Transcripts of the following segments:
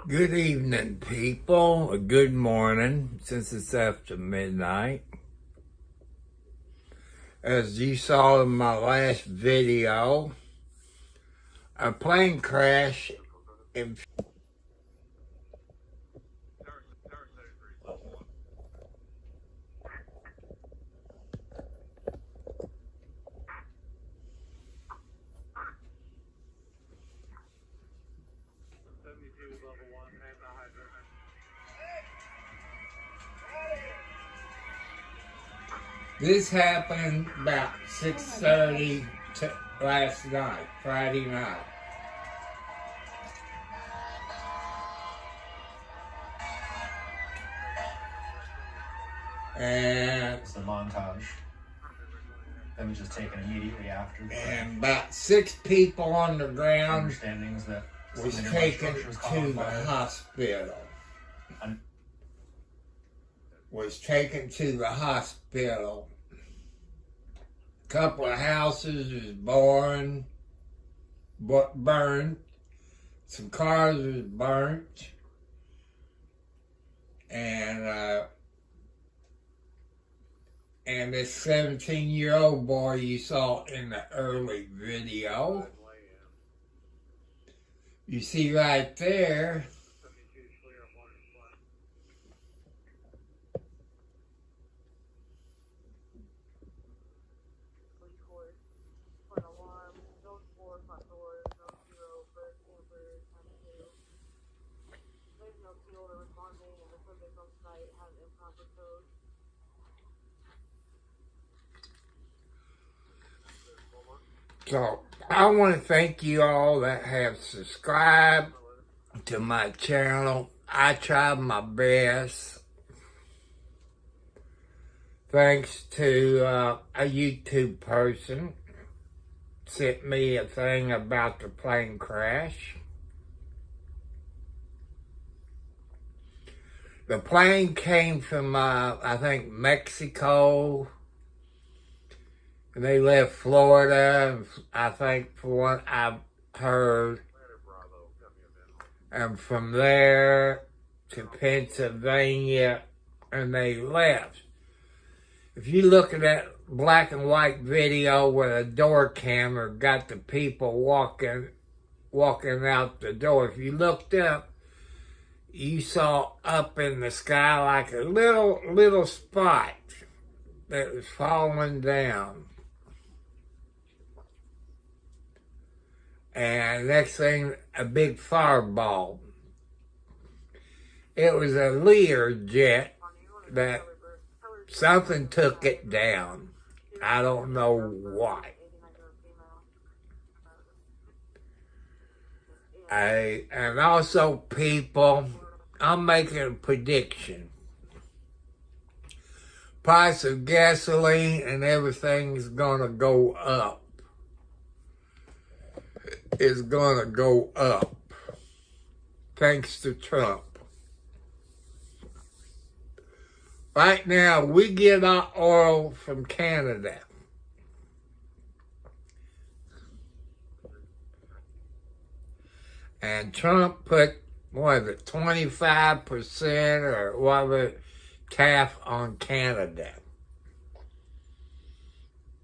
Good evening, people, or good morning, since it's after midnight. As you saw in my last video, a plane crash in This happened about 6:30 last night, Friday night. And it's the montage. That was just taken immediately after. And about 6 people on the ground Understandings that was taken to the hospital. A couple of houses was burned. Some cars was burnt. And this 17-year-old boy you saw in the early video, you see right there, so I want to thank you all that have subscribed to my channel. I tried my best. Thanks to a YouTube person sent me a thing about the plane crash. The plane came from, I think, Mexico. And they left Florida, I think, for what I've heard. And from there to Pennsylvania, and they left. If you look at that black and white video where the door camera got the people walking out the door, if you looked up, you saw up in the sky like a little spot that was falling down. And next thing, a big fireball. It was a Lear jet that something took it down. I don't know why. And also, people, I'm making a prediction. Price of gasoline and everything's gonna go up. Is gonna go up. Thanks to Trump. Right now, we get our oil from Canada. And Trump put, 25% or whatever tariff on Canada.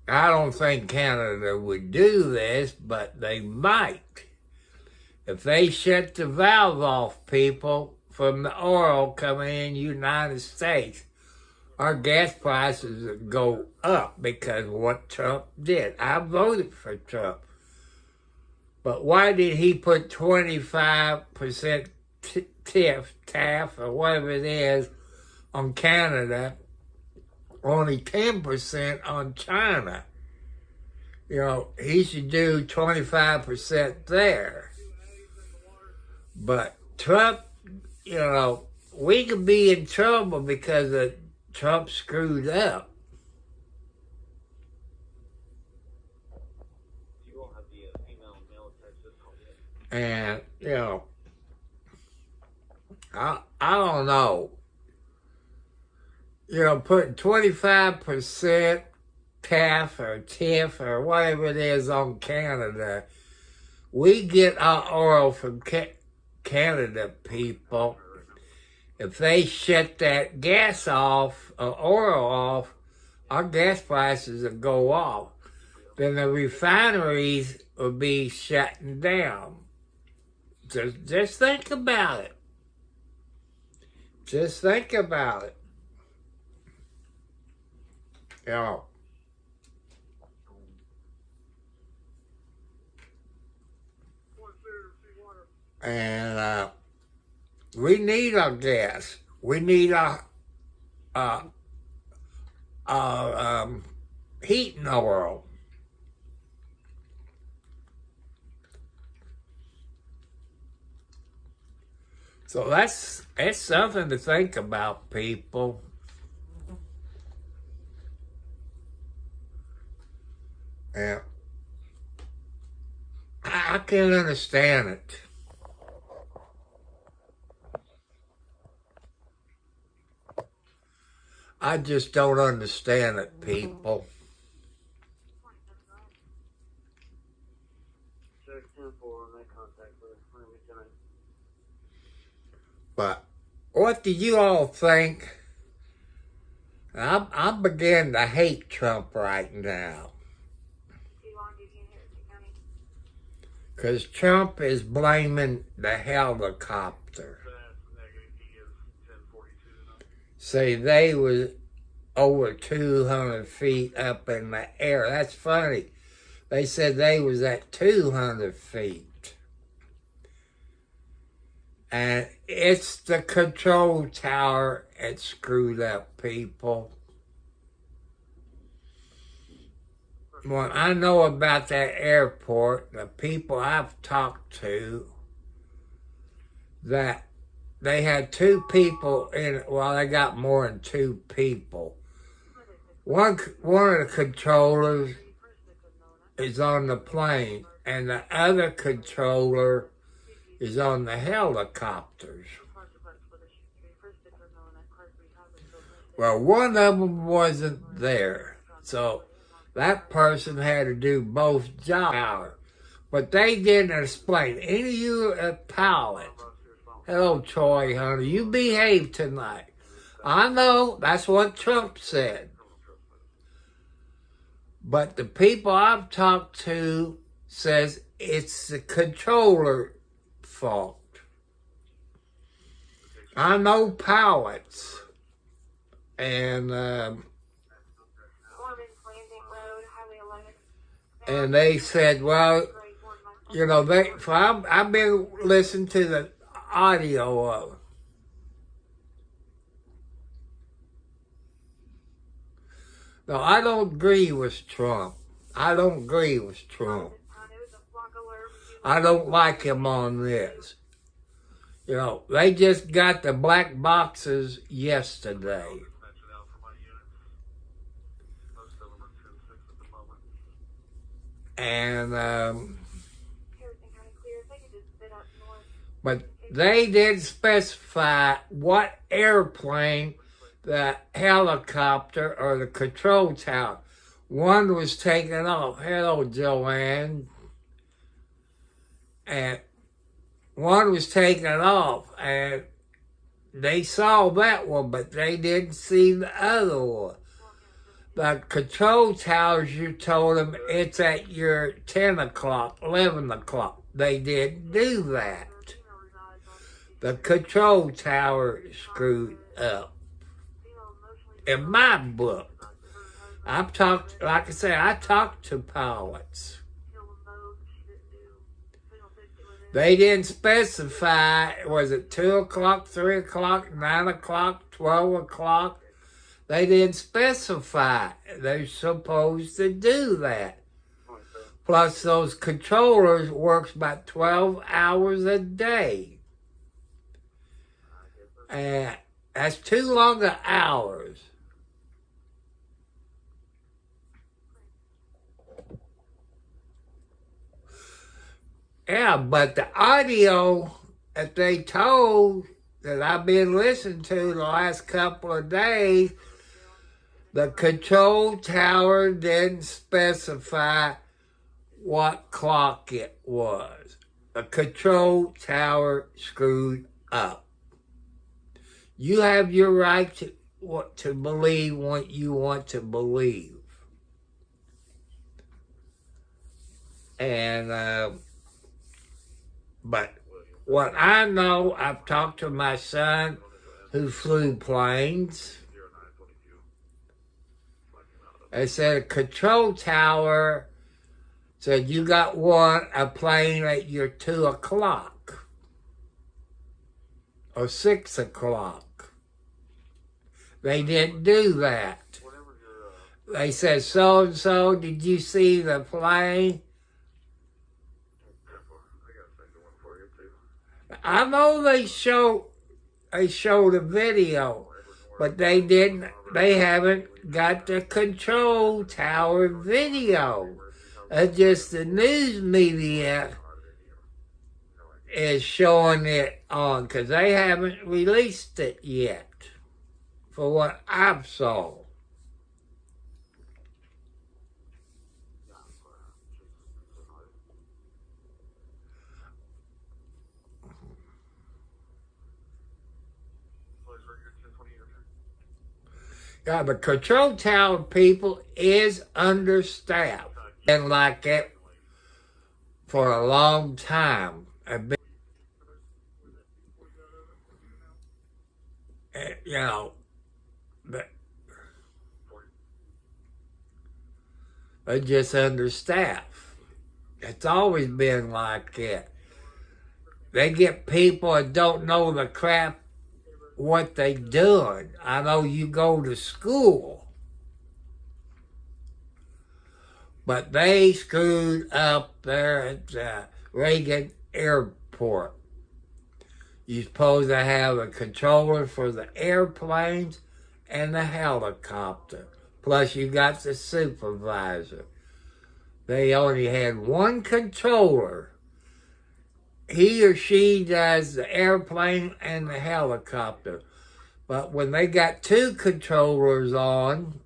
I don't think Canada would do this, but they might. If they shut the valve off, people, from the oil coming in the United States, our gas prices would go up because of what Trump did. I voted for Trump. But why did he put 25% tariff or whatever it is on Canada, only 10% on China? You know, he should do 25% there. But Trump, you know, we could be in trouble because Trump screwed up. And, you know, I don't know. You know, putting 25% tariff or TIF or whatever it is on Canada, we get our oil from Canada people, if they shut that gas off, or oil off, our gas prices will go off. Then the refineries will be shutting down. Just think about it. Just think about it. You know. And we need our gas. We need our heating oil. So that's something to think about, people. Yeah. I can't understand it. I just don't understand it, people. But what do you all think? I'm beginning to hate Trump right now. Because Trump is blaming the helicopter. Say they was over 200 feet up in the air. That's funny. They said they was at 200 feet. And it's the control tower that screwed up, people. Well, I know about that airport, the people I've talked to, that they had 2 people in it. Well, they got more than 2 people. One of the controllers is on the plane, and the other controller is on the helicopters. Well, one of them wasn't there, so that person had to do both jobs. But they didn't explain. Any of you pilot, hello, Troy Hunter, you behave tonight. I know, that's what Trump said. But the people I've talked to says it's the controller fault. I know pilots, and they said, well, you know, I've been listening to the audio of it. No, I don't agree with Trump. I don't agree with Trump. I don't like him on this. You know, they just got the black boxes yesterday. And, but they did specify what airplane, the helicopter or the control tower. One was taken off. Hello, Joanne. And one was taken off, and they saw that one, but they didn't see the other one. The control towers, you told them it's at your 10 o'clock, 11 o'clock. They didn't do that. The control tower screwed up. In my book, I've talked, like I said, I talked to pilots. They didn't specify, was it 2 o'clock, 3 o'clock, 9 o'clock, 12 o'clock? They didn't specify. They're supposed to do that. Plus, those controllers works about 12 hours a day. And that's too long of hours. Yeah, but the audio that they told that I've been listening to the last couple of days, the control tower didn't specify what clock it was. a control tower screwed up. You have your right to believe what you want to believe. And, but what I know, I've talked to my son who flew planes. They said a control tower said you got a plane at your 2 o'clock or 6 o'clock. They didn't do that. They said, so-and-so, did you see the plane? I know they showed a video, but they haven't got the control tower video. Just the news media is showing it on, because they haven't released it yet, for what I've saw. Yeah, the control tower people is understaffed. Been like that for a long time. You know, they're just understaffed. It's always been like that. They get people that don't know the crap what they doing. I know you go to school, but they screwed up there at Reagan Airport. You're supposed to have a controller for the airplanes and the helicopter. Plus you got the supervisor. They only had one controller. He or she does the airplane and the helicopter. But when they got 2 controllers on,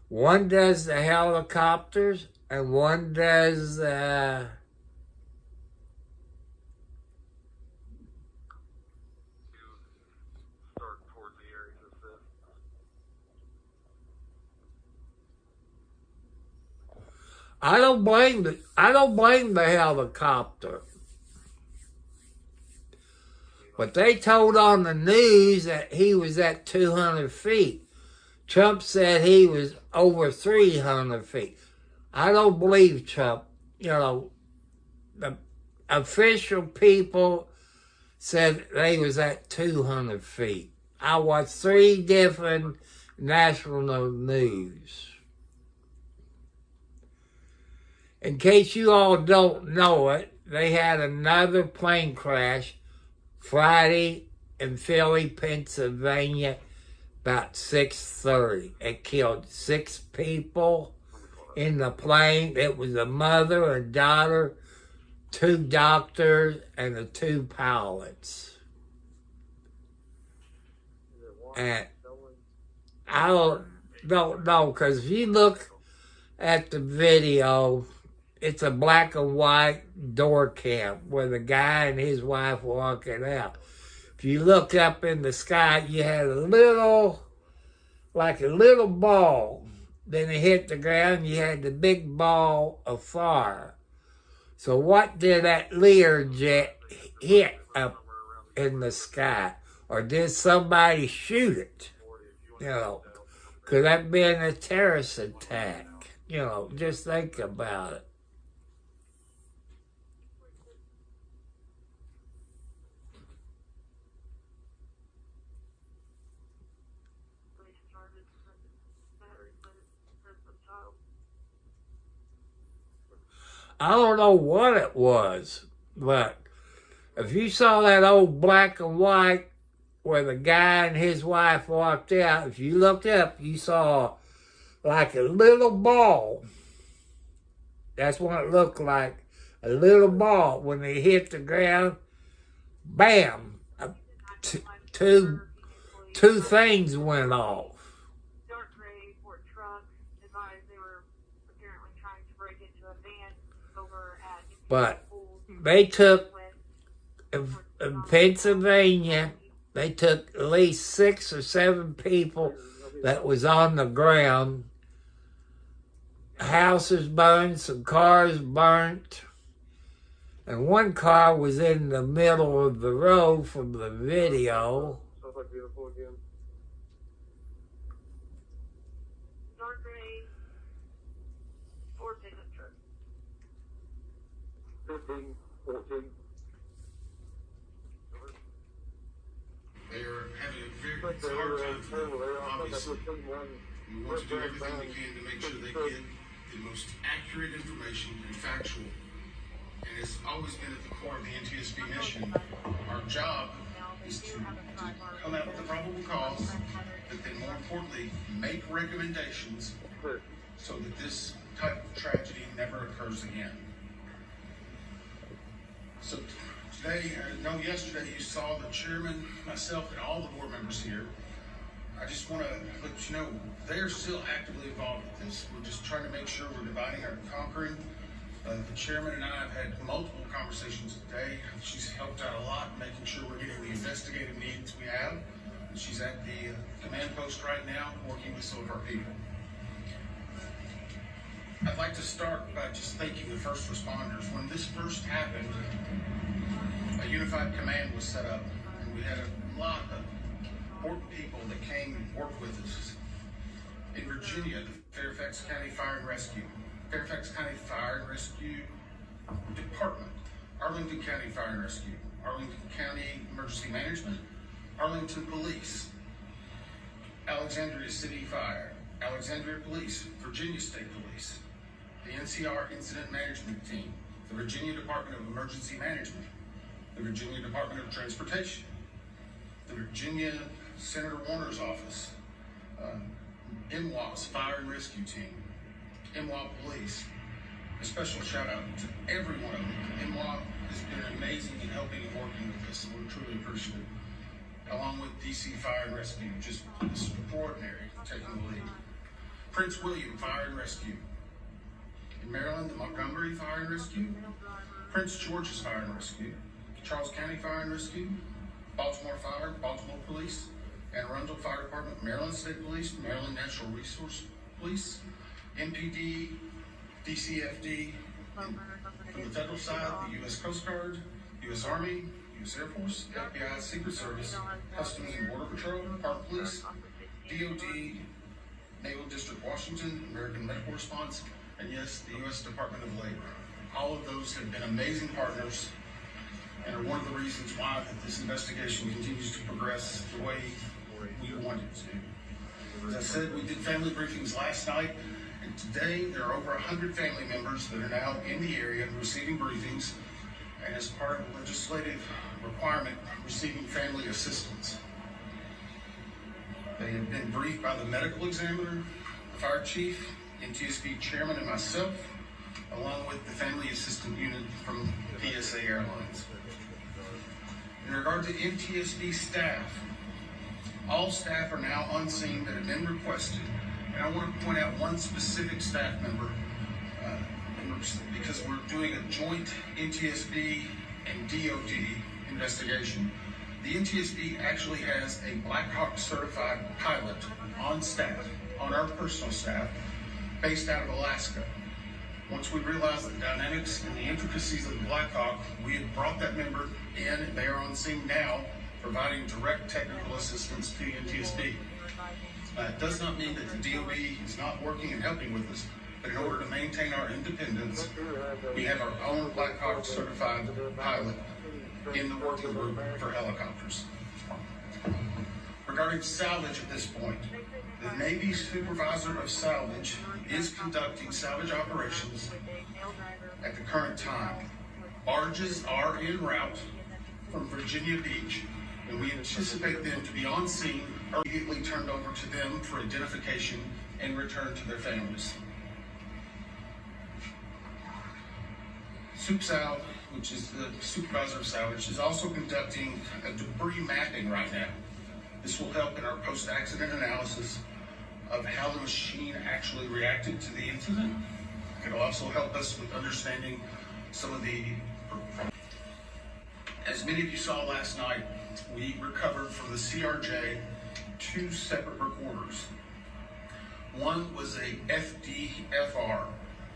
one does the helicopters and one does I don't blame the helicopter. But they told on the news that he was at 200 feet. Trump said he was over 300 feet. I don't believe Trump. You know, the official people said they was at 200 feet. I watched 3 different national news. In case you all don't know it, they had another plane crash Friday in Philly, Pennsylvania, about 6:30. It killed 6 people in the plane. It was a mother, a daughter, 2 doctors, and the 2 pilots. And I don't know, because if you look at the video, it's a black and white door cam where the guy and his wife walking out. If you look up in the sky, you had a little ball. Then it hit the ground, you had the big ball of fire. So what did that Learjet hit up in the sky? Or did somebody shoot it? You know, could that have been a terrorist attack? You know, just think about it. I don't know what it was, but if you saw that old black and white where the guy and his wife walked out, if you looked up, you saw like a little ball. That's what it looked like, a little ball. When they hit the ground, bam, two things went off. But they took, in Pennsylvania, they took at least 6 or 7 people that was on the ground. Houses burned, some cars burnt, and one car was in the middle of the road from the video. They are having a very hard time for them, obviously. We want to do everything we can to make sure they get the most accurate information and factual. And it's always been at the core of the NTSB mission. Our job is to come out with the probable cause, but then more importantly, make recommendations so that this type of tragedy never occurs again. So today, I know yesterday you saw the chairman, myself, and all the board members here. I just want to let you know they're still actively involved with this. We're just trying to make sure we're dividing our conquering. The chairman and I have had multiple conversations today. She's helped out a lot, making sure we're getting the investigative needs we have. And she's at the command post right now, working with some of our people. I'd like to start by just thanking the first responders. When this first happened, a unified command was set up, and we had a lot of important people that came and worked with us. In Virginia, the Fairfax County Fire and Rescue, Fairfax County Fire and Rescue Department, Arlington County Fire and Rescue, Arlington County Emergency Management, Arlington Police, Alexandria City Fire, Alexandria Police, Virginia State Police, the NCR Incident Management Team, the Virginia Department of Emergency Management, the Virginia Department of Transportation, the Virginia Senator Warner's office, MWA's Fire and Rescue Team, MWA Police. A special shout out to every one of them. MWA has been amazing in helping and working with us, and we're truly appreciative. Along with DC Fire and Rescue, just extraordinary, taking the lead. Prince William Fire and Rescue. In Maryland, the Montgomery Fire and Rescue, Prince George's Fire and Rescue, Charles County Fire and Rescue, Baltimore Fire, Baltimore Police, Anne Arundel Fire Department, Maryland State Police, Maryland Natural Resource Police, MPD, DCFD, and from the federal side, the U.S. Coast Guard, U.S. Army, U.S. Air Force, FBI, Secret Service, Customs and Border Patrol, Park Police, DOD, Naval District Washington, American Medical Response, and yes, the U.S. Department of Labor. All of those have been amazing partners and are one of the reasons why that this investigation continues to progress the way we want it to. As I said, we did family briefings last night, and today there are over 100 family members that are now in the area receiving briefings, and as part of the legislative requirement, receiving family assistance. They have been briefed by the medical examiner, the fire chief, NTSB chairman, and myself, along with the family assistant unit from PSA Airlines. In regard to NTSB staff, all staff are now on scene that have been requested. And I want to point out one specific staff member because we're doing a joint NTSB and DOD investigation. The NTSB actually has a Black Hawk certified pilot on staff, on our personal staff, based out of Alaska. Once we realized the dynamics and the intricacies of the Black Hawk, we had brought that member in, and they are on scene now, providing direct technical assistance to the NTSB. It does not mean that the DOD is not working and helping with us, but in order to maintain our independence, we have our own Black Hawk certified pilot in the working group for helicopters. Regarding salvage at this point, the Navy Supervisor of Salvage is conducting salvage operations at the current time. Barges are en route from Virginia Beach, and we anticipate them to be on scene or immediately turned over to them for identification and return to their families. SUPSAL, which is the Supervisor of Salvage, is also conducting a debris mapping right now. This will help in our post-accident analysis of how the machine actually reacted to the incident. It'll also help us with understanding some of the As many of you saw last night, we recovered from the CRJ 2 separate recorders. One was a FDFR,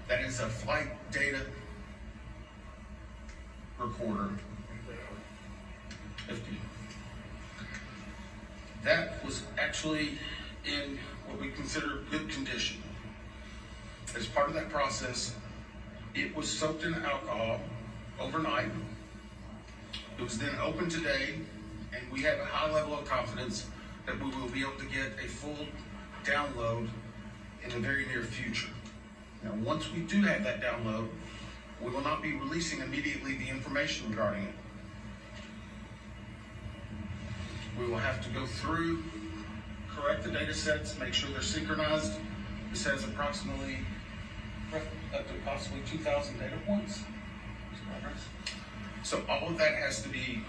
that is a flight data recorder. FD. That was actually in what we consider good condition. As part of that process, it was soaked in alcohol overnight. It was then opened today, and we have a high level of confidence that we will be able to get a full download in the very near future. Now, once we do have that download, we will not be releasing immediately the information regarding it. We will have to go through, correct the data sets, make sure they're synchronized. This has approximately up to possibly 2,000 data points. So all of that has to be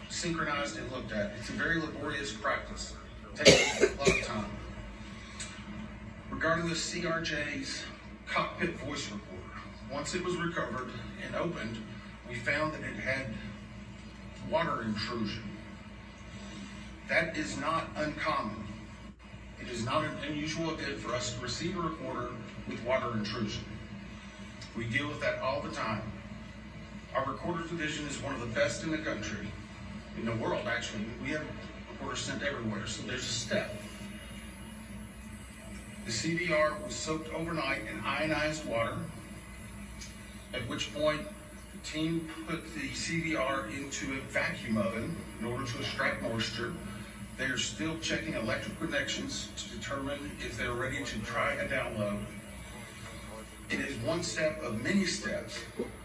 synchronized and looked at. It's a very laborious practice. It takes a lot of time. Regarding the CRJ's cockpit voice recorder, once it was recovered and opened, we found that it had water intrusion. That is not uncommon. It is not an unusual event for us to receive a recorder with water intrusion. We deal with that all the time. Our recorder division is one of the best in the country, in the world actually. We have recorders sent everywhere, so there's a step. The CDR was soaked overnight in ionized water, at which point the team put the CDR into a vacuum oven in order to extract moisture. They are still checking electric connections to determine if they're ready to try a download. It is one step of many steps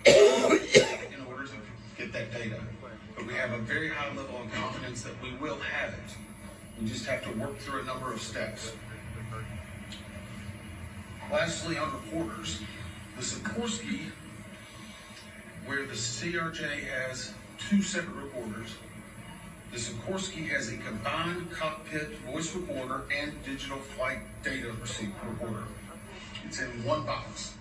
in order to get that data. But we have a very high level of confidence that we will have it. We just have to work through a number of steps. Lastly, on recorders, the Sikorsky, where the CRJ has 2 separate recorders, the Sikorsky has a combined cockpit voice recorder and digital flight data recorder. It's in one box.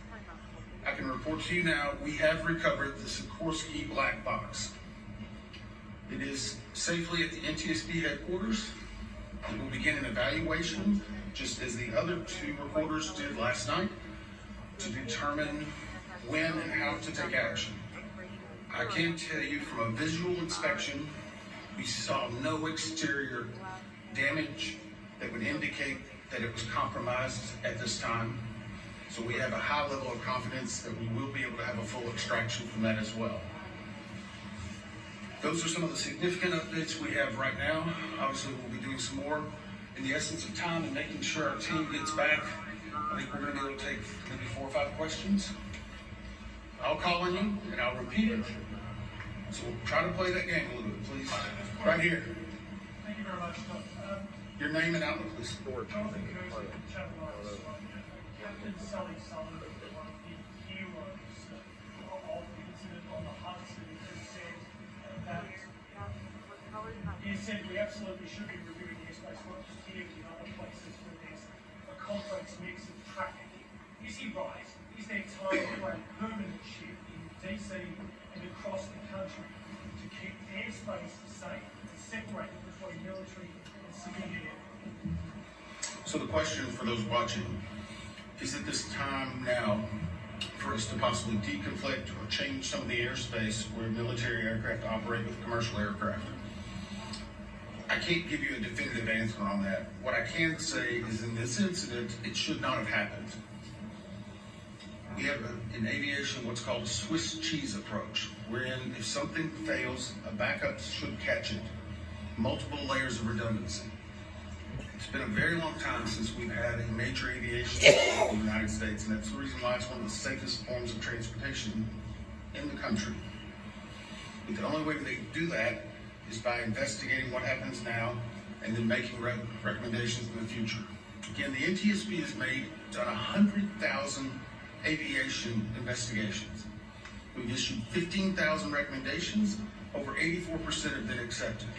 I can report to you now, we have recovered the Sikorsky black box. It is safely at the NTSB headquarters. It will begin an evaluation, just as the other 2 recorders did last night, to determine when and how to take action. I can tell you from a visual inspection, we saw no exterior damage that would indicate that it was compromised at this time. So we have a high level of confidence that we will be able to have a full extraction from that as well. Those are some of the significant updates we have right now. Obviously, we'll be doing some more in the essence of time and making sure our team gets back. I think we're going to be able to take maybe 4 or 5 questions. I'll call on you and I'll repeat it. So we'll try to play that game a little bit, please. Right here. Thank you very much, Tom. Your name and outlook, please. Jonathan Curtis, Channel 9. Captain Sully Sullivan, one of the heroes of the incident on the Hudson, has said that he said we absolutely should be reviewing airspace, not just here, but in other places where there's a complex mix of traffic. Is he right? Is there time for a permanent shift in DC and across the country to keep airspace safe and separate between military and civilian air? So the question for those watching, is it this time now for us to possibly deconflict or change some of the airspace where military aircraft operate with commercial aircraft? I can't give you a definitive answer on that. What I can say is in this incident, it should not have happened. We have in aviation what's called a Swiss cheese approach, wherein if something fails, a backup should catch it. Multiple layers of redundancy. It's been a very long time since we've had a major aviation in the United States, and that's the reason why it's one of the safest forms of transportation in the country. But the only way they can do that is by investigating what happens now and then making recommendations in the future. Again, the NTSB has done 100,000 aviation investigations. We've issued 15,000 recommendations. Over 84% have been accepted.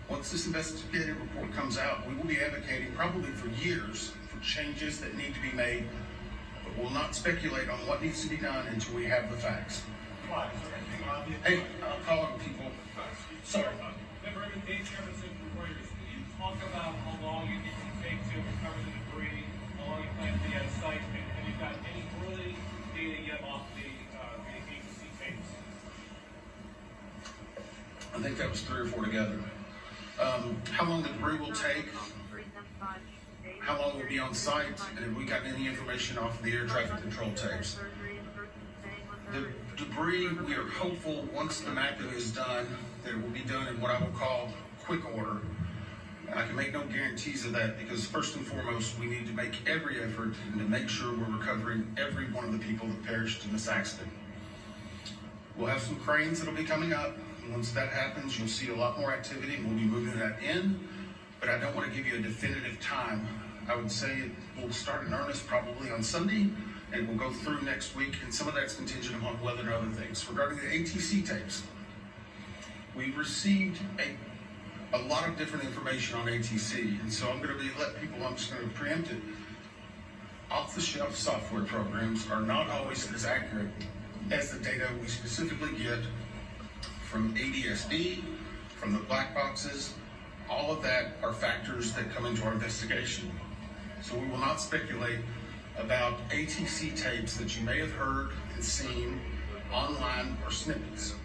Once this investigative report comes out, we will be advocating probably for years for changes that need to be made, but we'll not speculate on what needs to be done until we have the facts. Right, so anything like Hey, I'm calling people. Sorry. Member Dave Jefferson from Reuters. Can you talk about how long you think it takes to recover the debris, how long you plan to be at site, and have you got any early data yet off the agency tapes? I think that was 3 or 4 together. How long the debris will take, how long we'll be on site, and have we gotten any information off of the air traffic control tapes. The debris, we are hopeful once the mapping is done, that it will be done in what I will call quick order. I can make no guarantees of that because first and foremost, we need to make every effort and to make sure we're recovering every one of the people that perished in this accident. We'll have some cranes that'll be coming up. And once that happens, you'll see a lot more activity and we'll be moving that in. But I don't want to give you a definitive time. I would say it will start in earnest probably on Sunday and we'll go through next week. And some of that's contingent upon weather and other things. Regarding the ATC tapes, we've received a lot of different information on ATC. And so I'm going to I'm just going to preempt it. Off-the-shelf software programs are not always as accurate as the data we specifically get from ADSD, from the black boxes. All of that are factors that come into our investigation. So we will not speculate about ATC tapes that you may have heard and seen online or snippets.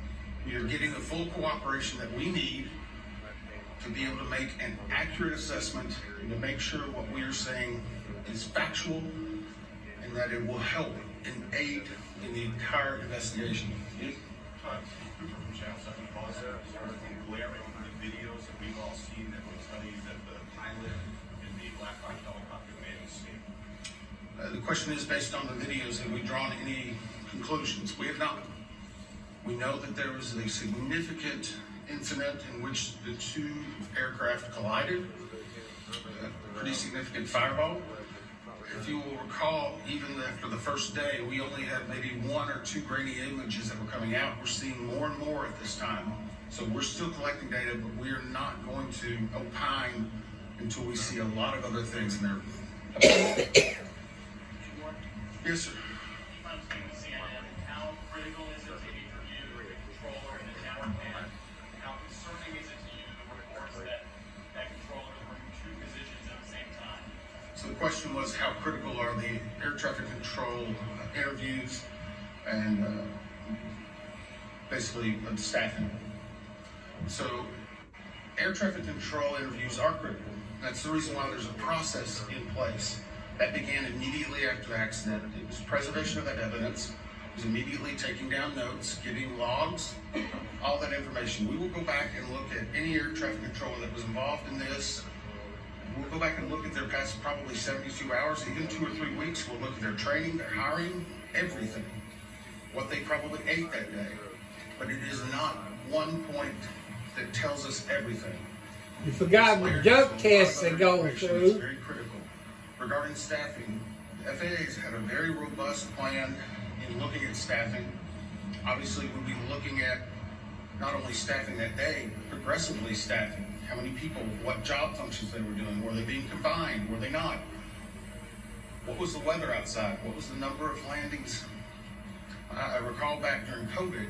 We are getting the full cooperation that we need to be able to make an accurate assessment and to make sure what we are saying is factual and that it will help and aid in the entire investigation. From Channel 7 also started glaring on the videos that we've all seen that will tell you that the pilot in the Black Hawk helicopter made an escape. The question is based on the videos, have we drawn any conclusions? We have not. We know that there was a significant incident in which the 2 aircraft collided, a pretty significant fireball. If you will recall, even after the first day, we only had maybe 1 or 2 grainy images that were coming out. We're seeing more and more at this time. So we're still collecting data, but we are not going to opine until we see a lot of other things in there. Yes, sir. How critical is it to interview the controller in the tower, and how concerning is it to you the reports that controller is working 2 positions at the same time? So the question was, how critical are the air traffic control interviews and basically staffing? So air traffic control interviews are critical. That's the reason why there's a process in place. That began immediately after the accident. It was preservation of that evidence. It was immediately taking down notes, getting logs, all that information. We will go back and look at any air traffic controller that was involved in this. We'll go back and look at their past probably 72 hours, even 2 or 3 weeks. We'll look at their training, their hiring, everything. What they probably ate that day. But it is not one point that tells us everything. You forgot the drug test to go It's through. very critical. Regarding staffing, the FAA has had a very robust plan in looking at staffing. Obviously, we'll be looking at not only staffing that day, progressively staffing. How many people, what job functions they were doing, were they being combined, were they not? What was the weather outside? What was the number of landings? I recall back during COVID,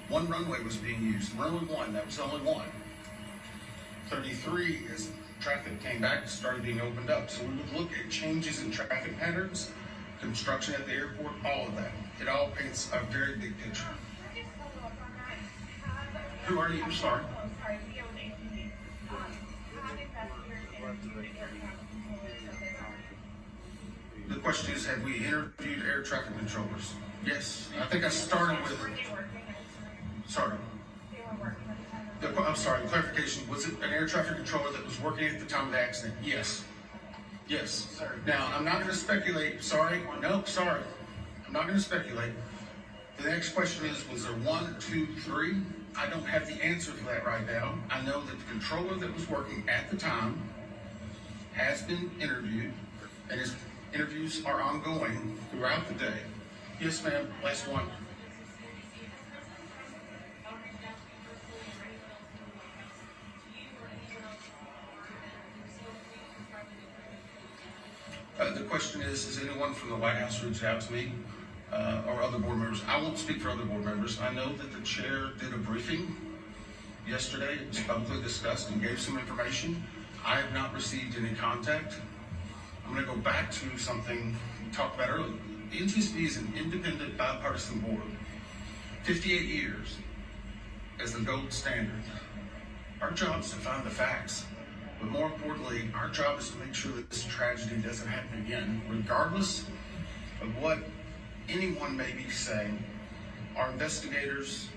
1 runway was being used. Runway 1, that was the only one. 33, as traffic came back, started being opened up. So we would look at changes in traffic patterns, construction at the airport, all of that. It all paints a very big picture. Who are you? I'm sorry. The question is, have we interviewed air traffic controllers? Yes. I think I started with... Sorry. I'm sorry, clarification. Was it an air traffic controller that was working at the time of the accident? Yes. Yes. Now, I'm not going to speculate. Sorry. No, sorry. I'm not going to speculate. The next question is, was there 1, 2, 3? I don't have the answer for that right now. I know that the controller that was working at the time has been interviewed, and his interviews are ongoing throughout the day. Yes, ma'am. Last one. The question is anyone from the White House reached out to me? or other board members. I won't speak for other board members. I know that the chair did a briefing yesterday. It was publicly discussed and gave some information. I have not received any contact. I'm going to go back to something we talked about earlier. The NTSB is an independent, bipartisan board. 58 years as the gold standard. Our job is to find the facts. But more importantly, our job is to make sure that this tragedy doesn't happen again, regardless of what anyone may be saying. Our investigators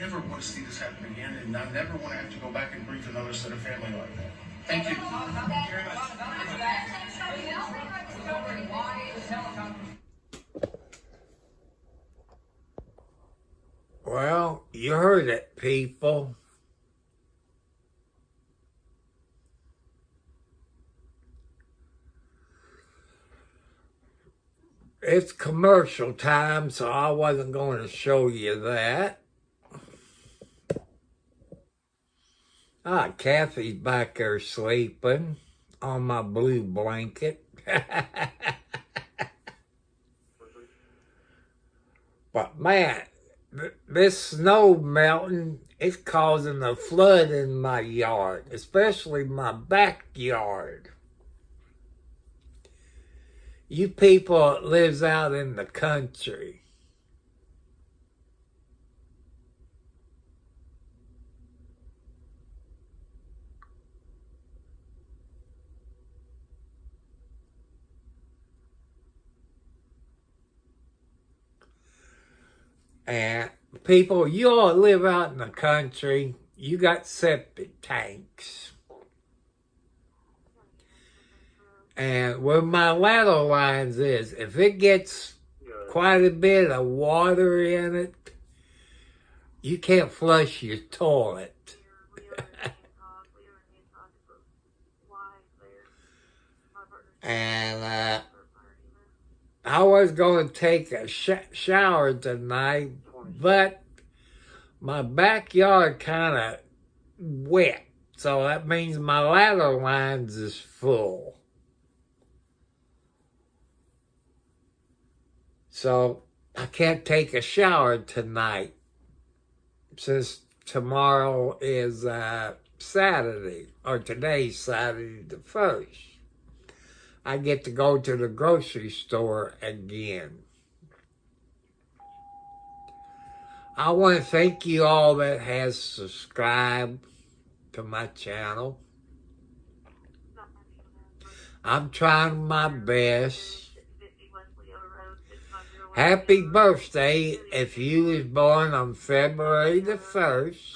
never want to see this happen again, and I never want to have to go back and brief another set of family like that. Thank you. Well, you heard it, people. It's commercial time, so I wasn't going to show you that. Kathy's back there sleeping on my blue blanket. But man, this snow melting, it's causing a flood in my yard, especially my backyard. You people that lives out in the country, and people, you all live out in the country, you got septic tanks. And where my ladder lines is, if it gets quite a bit of water in it, you can't flush your toilet. And I was going to take a shower tonight, but my backyard kind of wet. So that means my ladder lines is full. So I can't take a shower tonight since tomorrow is Saturday, or today's Saturday the 1st. I get to go to the grocery store again. I want to thank you all that has subscribed to my channel. I'm trying my best. Happy birthday if you was born on February the 1st.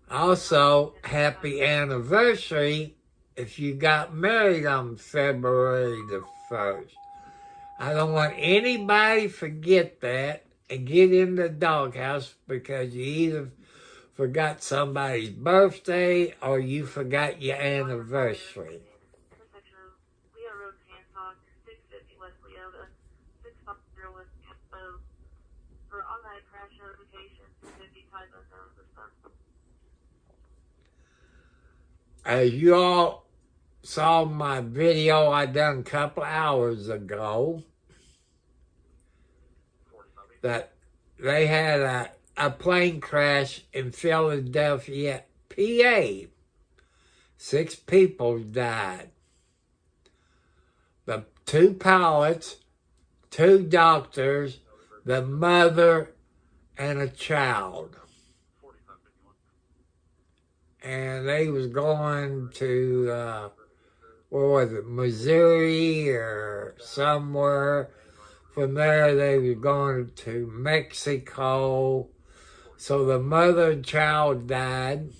Also, happy anniversary if you got married on February the 1st. I don't want anybody to forget that and get in the doghouse because you either forgot somebody's birthday or you forgot your anniversary. As you all saw my video I done a couple hours ago, that they had a plane crash in Philadelphia, PA. 6 people died. The 2 pilots, 2 doctors, the mother, and a child. And they was going to, where was it, Missouri or somewhere. From there, they were going to Mexico. So the mother and child died.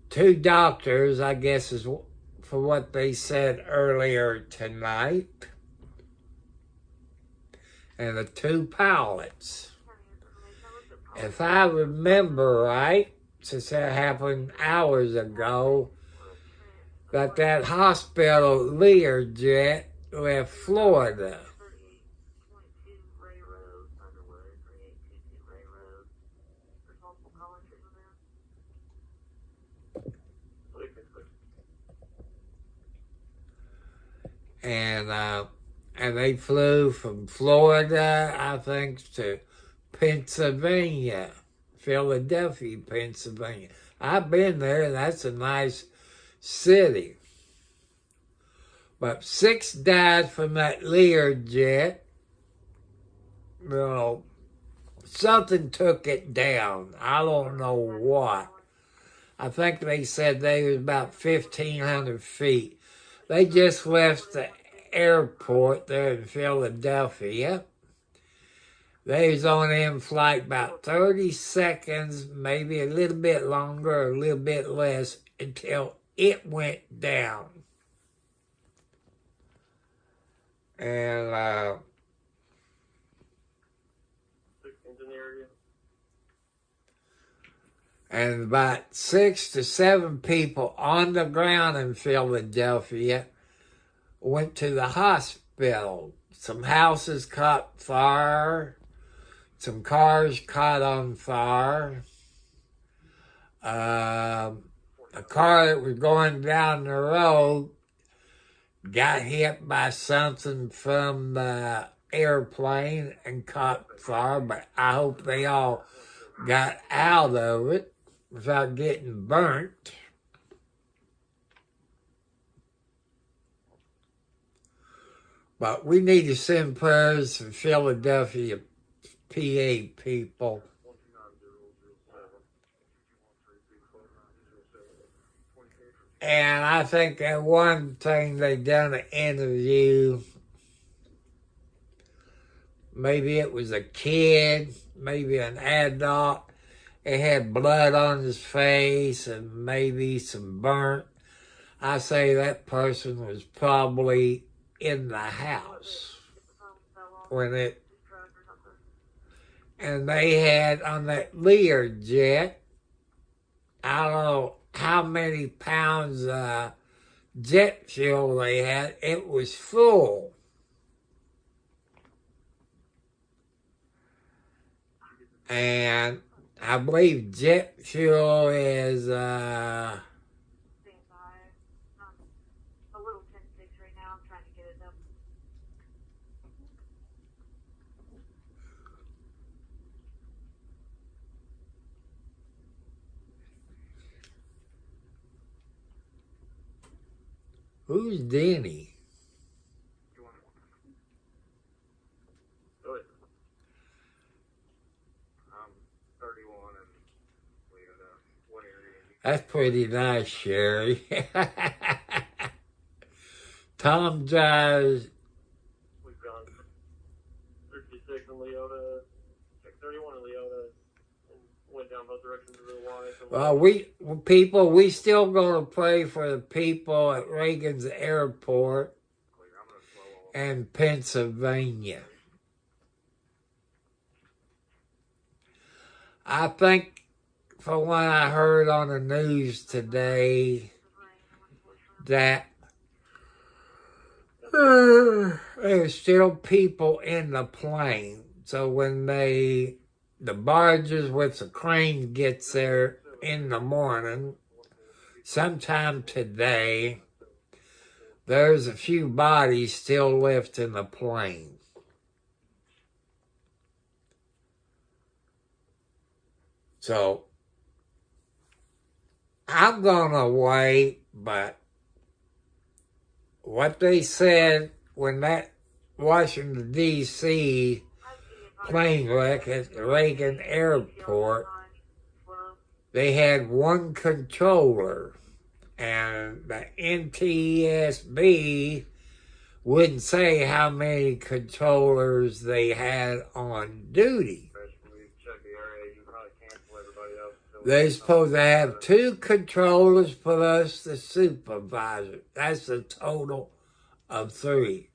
2 doctors, I guess is for what they said earlier tonight. And the 2 pilots. If I remember right, since that happened hours ago, that hospital Learjet left Florida. And and they flew from Florida, I think, to Pennsylvania, Philadelphia, Pennsylvania. I've been there, and that's a nice city. But 6 died from that Learjet. Well, something took it down. I don't know what. I think they said they was about 1,500 feet. They just left the airport there in Philadelphia. They was on in flight about 30 seconds, maybe a little bit longer, or a little bit less, until it went down. And and about 6 to 7 people on the ground in Philadelphia went to the hospital. Some houses caught fire. Some cars caught on fire. A car that was going down the road got hit by something from the airplane and caught fire, but I hope they all got out of it without getting burnt. But we need to send prayers for Philadelphia, PA people. And I think that one thing they done an interview, maybe it was a kid, maybe an adult. It had blood on his face and maybe some burnt. I say that person was probably in the house when it, and they had on that Learjet, I don't know how many pounds jet fuel they had. It was full. And I believe jet fuel is A little 10-6 right now. I'm trying to get it up. who's Denny? Go ahead. 31 and we got one area. That's pretty nice, Sherry. Tom drives. We've gone 36 in Leota, 31 in Leota, and went down both directions a little wide. Well, we still gonna pray for the people at Reagan's Airport in Pennsylvania. I think, from what I heard on the news today, that there's still people in the plane. So when the barges with the crane gets there in the morning, sometime today, there's a few bodies still left in the plane. So I'm gonna wait, but what they said when that Washington, D.C. plane wreck at the Reagan Airport, they had one controller, and the NTSB wouldn't say how many controllers they had on duty. They're supposed to have 2 controllers plus the supervisor. That's a total of 3.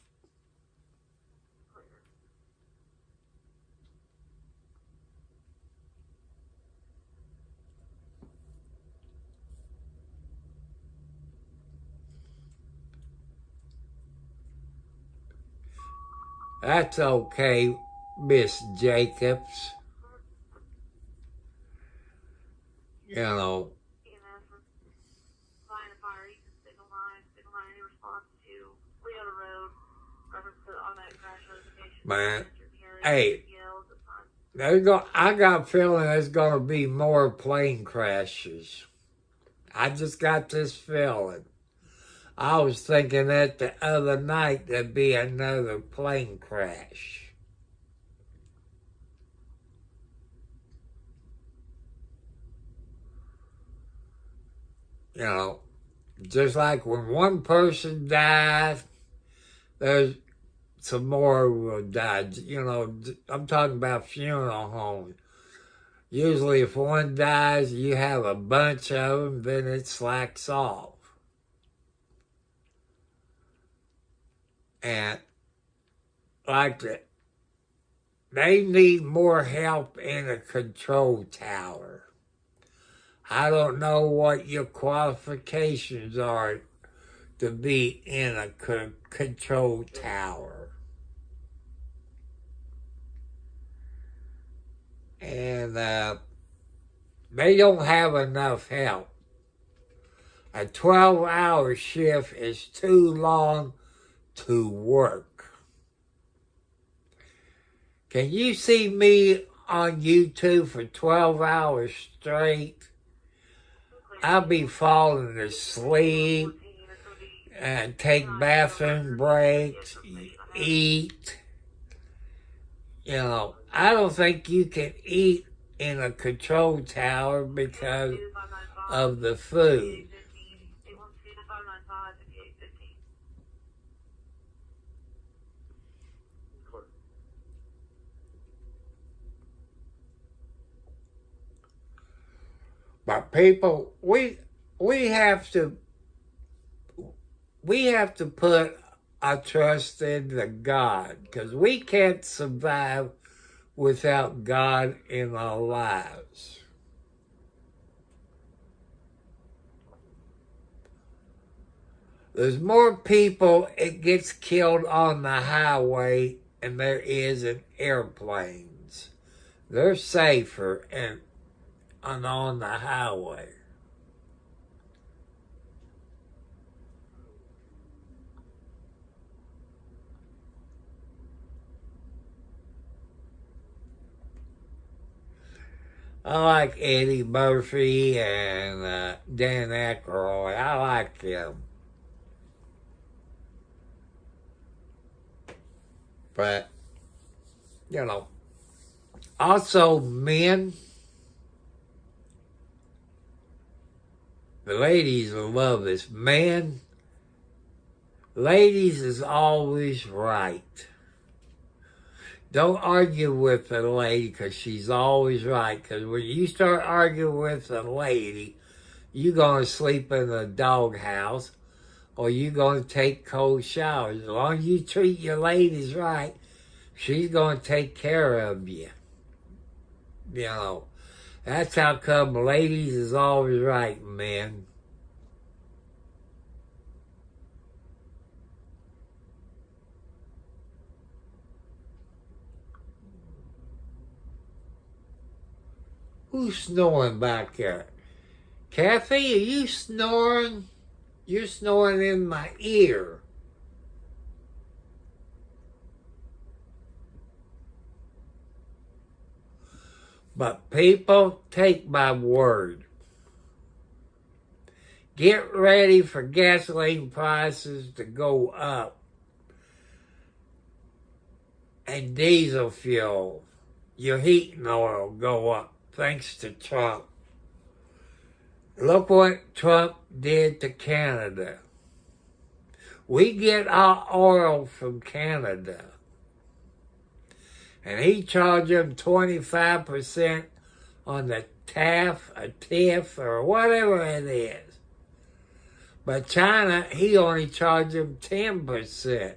That's okay, Miss Jacobs. You know. Line of fire, signal line, any response to Leota Road, reference to automatic crash notification. Man, Carrier hey, yells, it's fine. I got a feeling there's going to be more plane crashes. I just got this feeling. I was thinking that the other night there'd be another plane crash. You know, just like when one person dies, there's some more will die. You know, I'm talking about funeral homes. Usually if one dies, you have a bunch of them, then it slacks off. And like they need more help in a control tower. I don't know what your qualifications are to be in a control tower. And they don't have enough help. A 12-hour shift is too long to work. Can you see me on YouTube for 12 hours straight? I'll be falling asleep and take bathroom breaks, eat. You know, I don't think you can eat in a control tower because of the food. But people, we have to put our trust in the God, because we can't survive without God in our lives. There's more people it gets killed on the highway than there is in airplanes. They're safer and on the highway. I like Eddie Murphy and Dan Aykroyd. I like them. But, you know, also men, the ladies will love this. Men, ladies is always right. Don't argue with the lady because she's always right. Because when you start arguing with a lady, you're going to sleep in the doghouse or you're going to take cold showers. As long as you treat your ladies right, she's going to take care of you. You know, that's how come ladies is always right, men. Who's snoring back there? Kathy, are you snoring? You're snoring in my ear. But people, take my word. Get ready for gasoline prices to go up. And diesel fuel, your heating oil go up thanks to Trump. Look what Trump did to Canada. We get our oil from Canada. And he charged them 25% on the TIF, or whatever it is. But China, he only charged them 10%.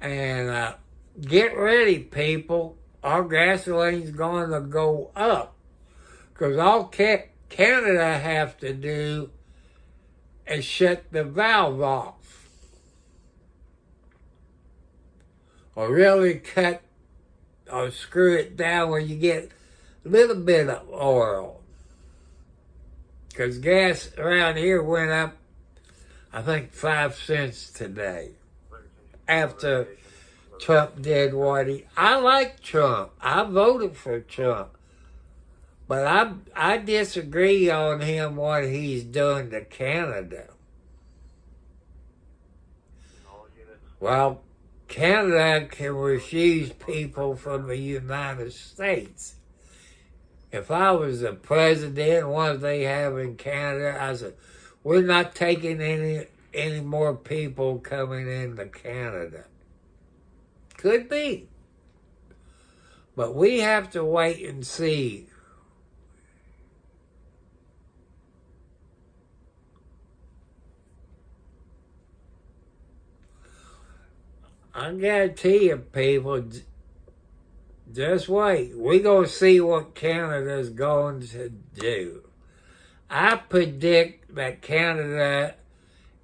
And get ready, people. Our gasoline's going to go up. Because all Canada have to do is shut the valve off. Or really cut or screw it down where you get a little bit of oil. Because gas around here went up, I think, 5 cents today. after Trump did what I like Trump. I voted for Trump. But I disagree on him what he's doing to Canada. Well, Canada can refuse people from the United States. If I was the president, what they have in Canada, I said, we're not taking any more people coming into Canada. Could be. But we have to wait and see. I guarantee you, people, just wait. We're going to see what Canada's going to do. I predict that Canada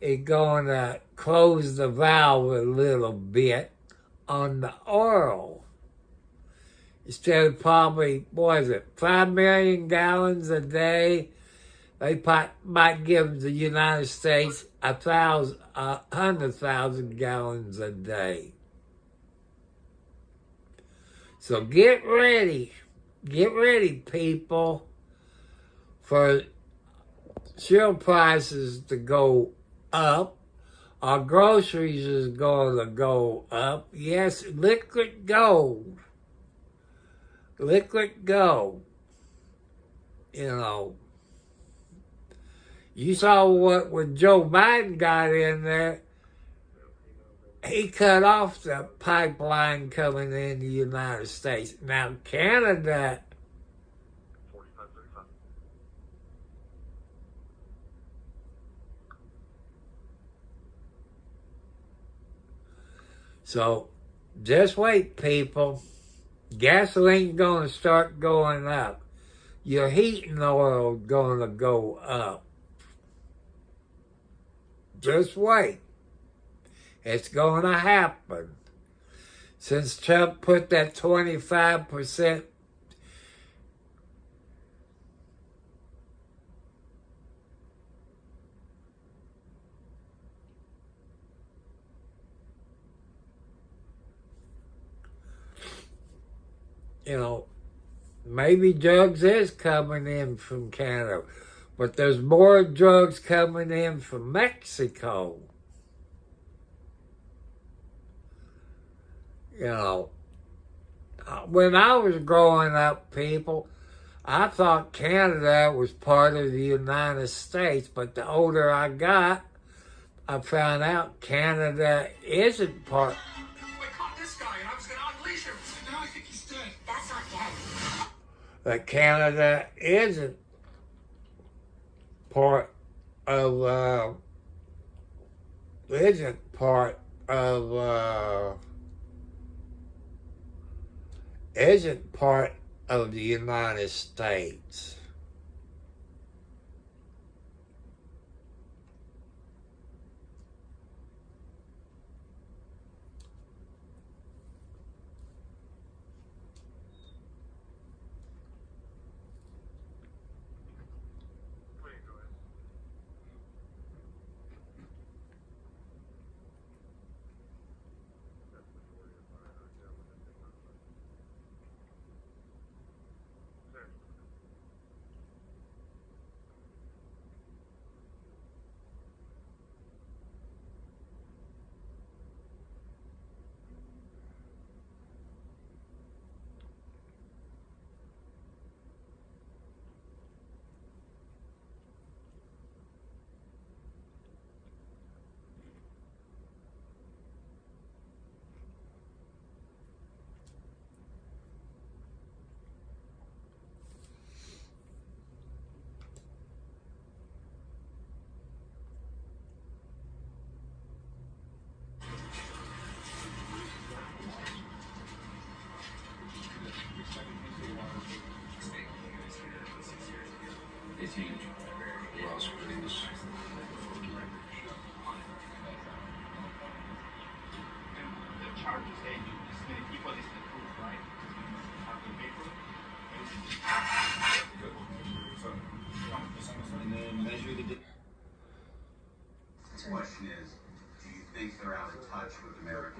is going to close the valve a little bit on the oil. Instead of probably, 5 million gallons a day, they might give the United States 100,000 gallons a day. So get ready, people, for fuel prices to go up. Our groceries is going to go up. Yes, liquid gold. You saw what when Joe Biden got in there, he cut off the pipeline coming in the United States. Now, Canada, so just wait, people. Gasoline's going to start going up. Your heating oil is going to go up. Just wait. It's going to happen. Since Trump put that 25%, maybe drugs is coming in from Canada, but there's more drugs coming in from Mexico. When I was growing up, people, I thought Canada was part of the United States, but the older I got, I found out Canada isn't part. I caught this guy and I was going to unleash him. Now I think he's dead. That's not dead. That Canada isn't part of the United States. The question is, do you think they're out of touch with American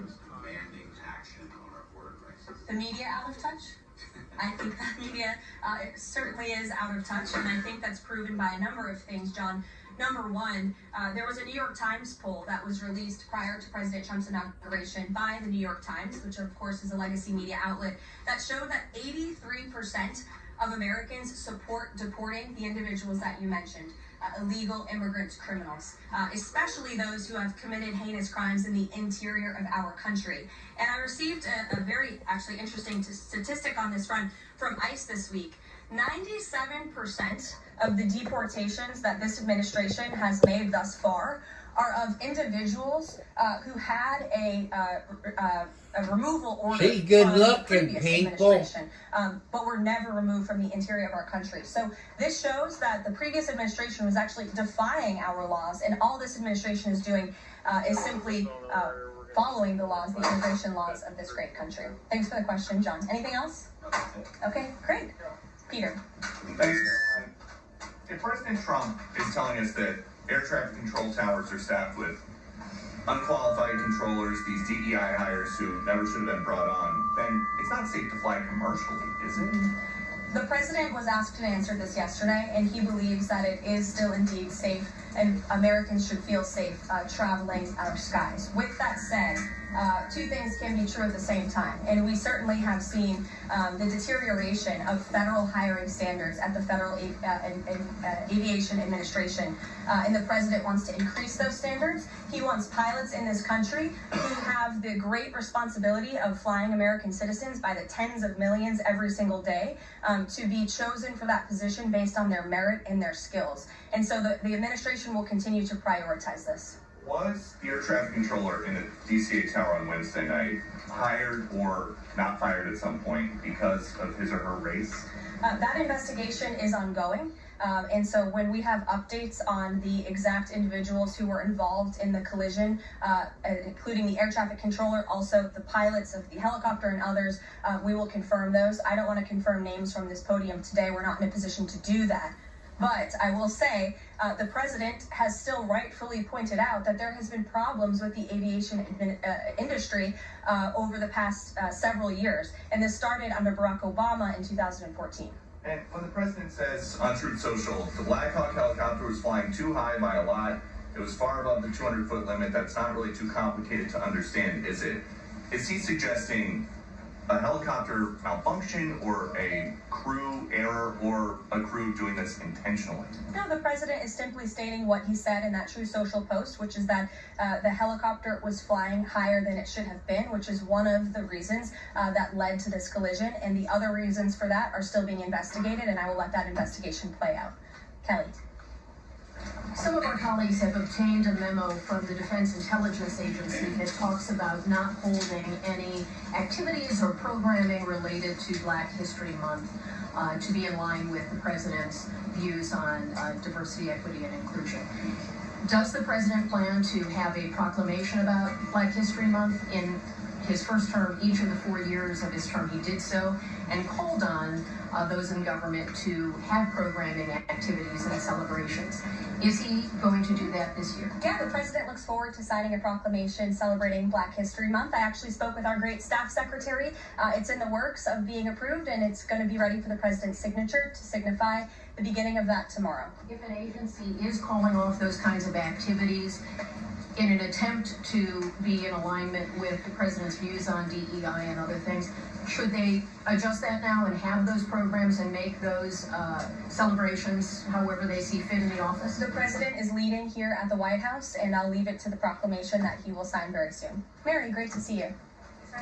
I think that media it certainly is out of touch, and I think that's proven by a number of things, John. Number one, there was a New York Times poll that was released prior to President Trump's inauguration by the New York Times, which of course is a legacy media outlet, that showed that 83% of Americans support deporting the individuals that you mentioned, illegal immigrant criminals, especially those who have committed heinous crimes in the interior of our country. And I received a very actually interesting statistic on this front from ICE this week. 97% of the deportations that this administration has made thus far are of individuals who had a removal order. She's good from looking, the previous people. but were never removed from the interior of our country. So this shows that the previous administration was actually defying our laws, and all this administration is doing is simply following the laws, the immigration laws of this great country. Thanks for the question, John. Anything else? Okay, great. Peter. Thanks, Caroline. If President Trump is telling us that air traffic control towers are staffed with unqualified controllers, these DEI hires who never should have been brought on, then it's not safe to fly commercially, is it? The president was asked and answered this yesterday, and he believes that it is still indeed safe, and Americans should feel safe traveling our skies. With that said, two things can be true at the same time, and we certainly have seen the deterioration of federal hiring standards at the Federal Aviation Administration, and the president wants to increase those standards. He wants pilots in this country who have the great responsibility of flying American citizens by the tens of millions every single day to be chosen for that position based on their merit and their skills. And so the administration will continue to prioritize this. Was the air traffic controller in the DCA tower on Wednesday night hired or not fired at some point because of his or her race? That investigation is ongoing. And so when we have updates on the exact individuals who were involved in the collision, including the air traffic controller, also the pilots of the helicopter and others, we will confirm those. I don't want to confirm names from this podium today. We're not in a position to do that. But I will say the president has still rightfully pointed out that there has been problems with the aviation industry over the past several years. And this started under Barack Obama in 2014. And when the president says on Truth Social, the Black Hawk helicopter was flying too high by a lot, it was far above the 200-foot limit, that's not really too complicated to understand, is it? Is he suggesting a helicopter malfunction or a crew error or a crew doing this intentionally? No, the president is simply stating what he said in that True Social post, which is that the helicopter was flying higher than it should have been, which is one of the reasons that led to this collision. And the other reasons for that are still being investigated, and I will let that investigation play out. Kelly. Some of our colleagues have obtained a memo from the Defense Intelligence Agency that talks about not holding any activities or programming related to Black History Month to be in line with the president's views on diversity, equity, and inclusion. Does the president plan to have a proclamation about Black History Month? In his first term, each of the 4 years of his term, he did so and called on those in government to have programming activities and celebrations. Is he going to do that this year? Yeah, the president looks forward to signing a proclamation celebrating Black History Month. I actually spoke with our great staff secretary. It's in the works of being approved, and it's going to be ready for the president's signature to signify the beginning of that tomorrow. If an agency is calling off those kinds of activities in an attempt to be in alignment with the president's views on DEI and other things, should they adjust that now and have those programs and make those celebrations however they see fit in the office? The president is leading here at the White House, and I'll leave it to the proclamation that he will sign very soon. Mary, great to see you. So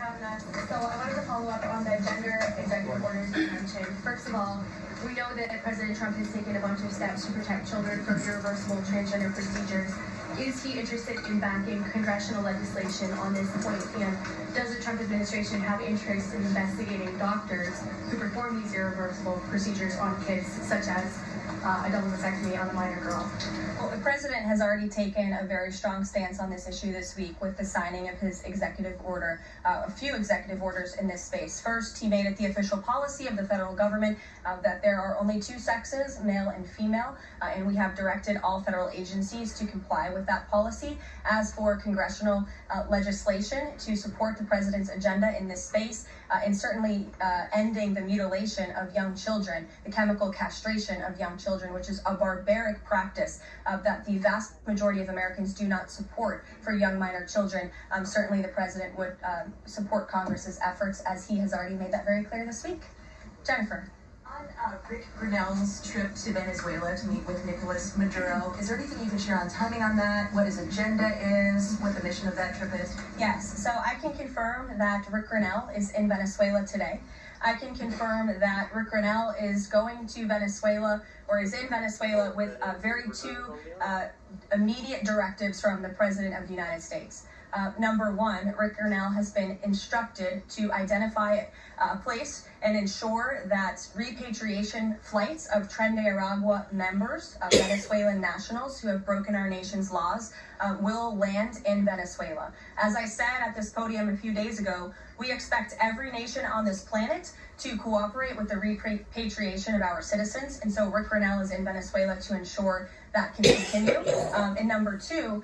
I wanted to follow up on the gender executive orders you mentioned. First of all, we know that President Trump has taken a bunch of steps to protect children from irreversible transgender procedures. Is he interested in backing congressional legislation on this point? And does the Trump administration have interest in investigating doctors who perform these irreversible procedures on kids, such as a double vasectomy on a minor girl? Well, the president has already taken a very strong stance on this issue this week with the signing of his executive order, a few executive orders in this space. First, he made it the official policy of the federal government that there are only two sexes, male and female, and we have directed all federal agencies to comply with with that policy. As for congressional legislation to support the president's agenda in this space, and certainly ending the mutilation of young children, the chemical castration of young children, which is a barbaric practice that the vast majority of Americans do not support for young minor children. Certainly the president would support Congress's efforts, as he has already made that very clear this week. Jennifer. On Rick Grinnell's trip to Venezuela to meet with Nicolas Maduro, is there anything you can share on timing on that, what his agenda is, what the mission of that trip is? Yes, so I can confirm that Rick Grinnell is in Venezuela today. I can confirm that Rick Grinnell is going to Venezuela, or is in Venezuela, with two immediate directives from the President of the United States. Number one, Rick Grinnell has been instructed to identify a place and ensure that repatriation flights of Tren de Aragua members, Venezuelan nationals who have broken our nation's laws, will land in Venezuela. As I said at this podium a few days ago, we expect every nation on this planet to cooperate with the repatriation of our citizens, and so Rick Grinnell is in Venezuela to ensure that can continue. And number two,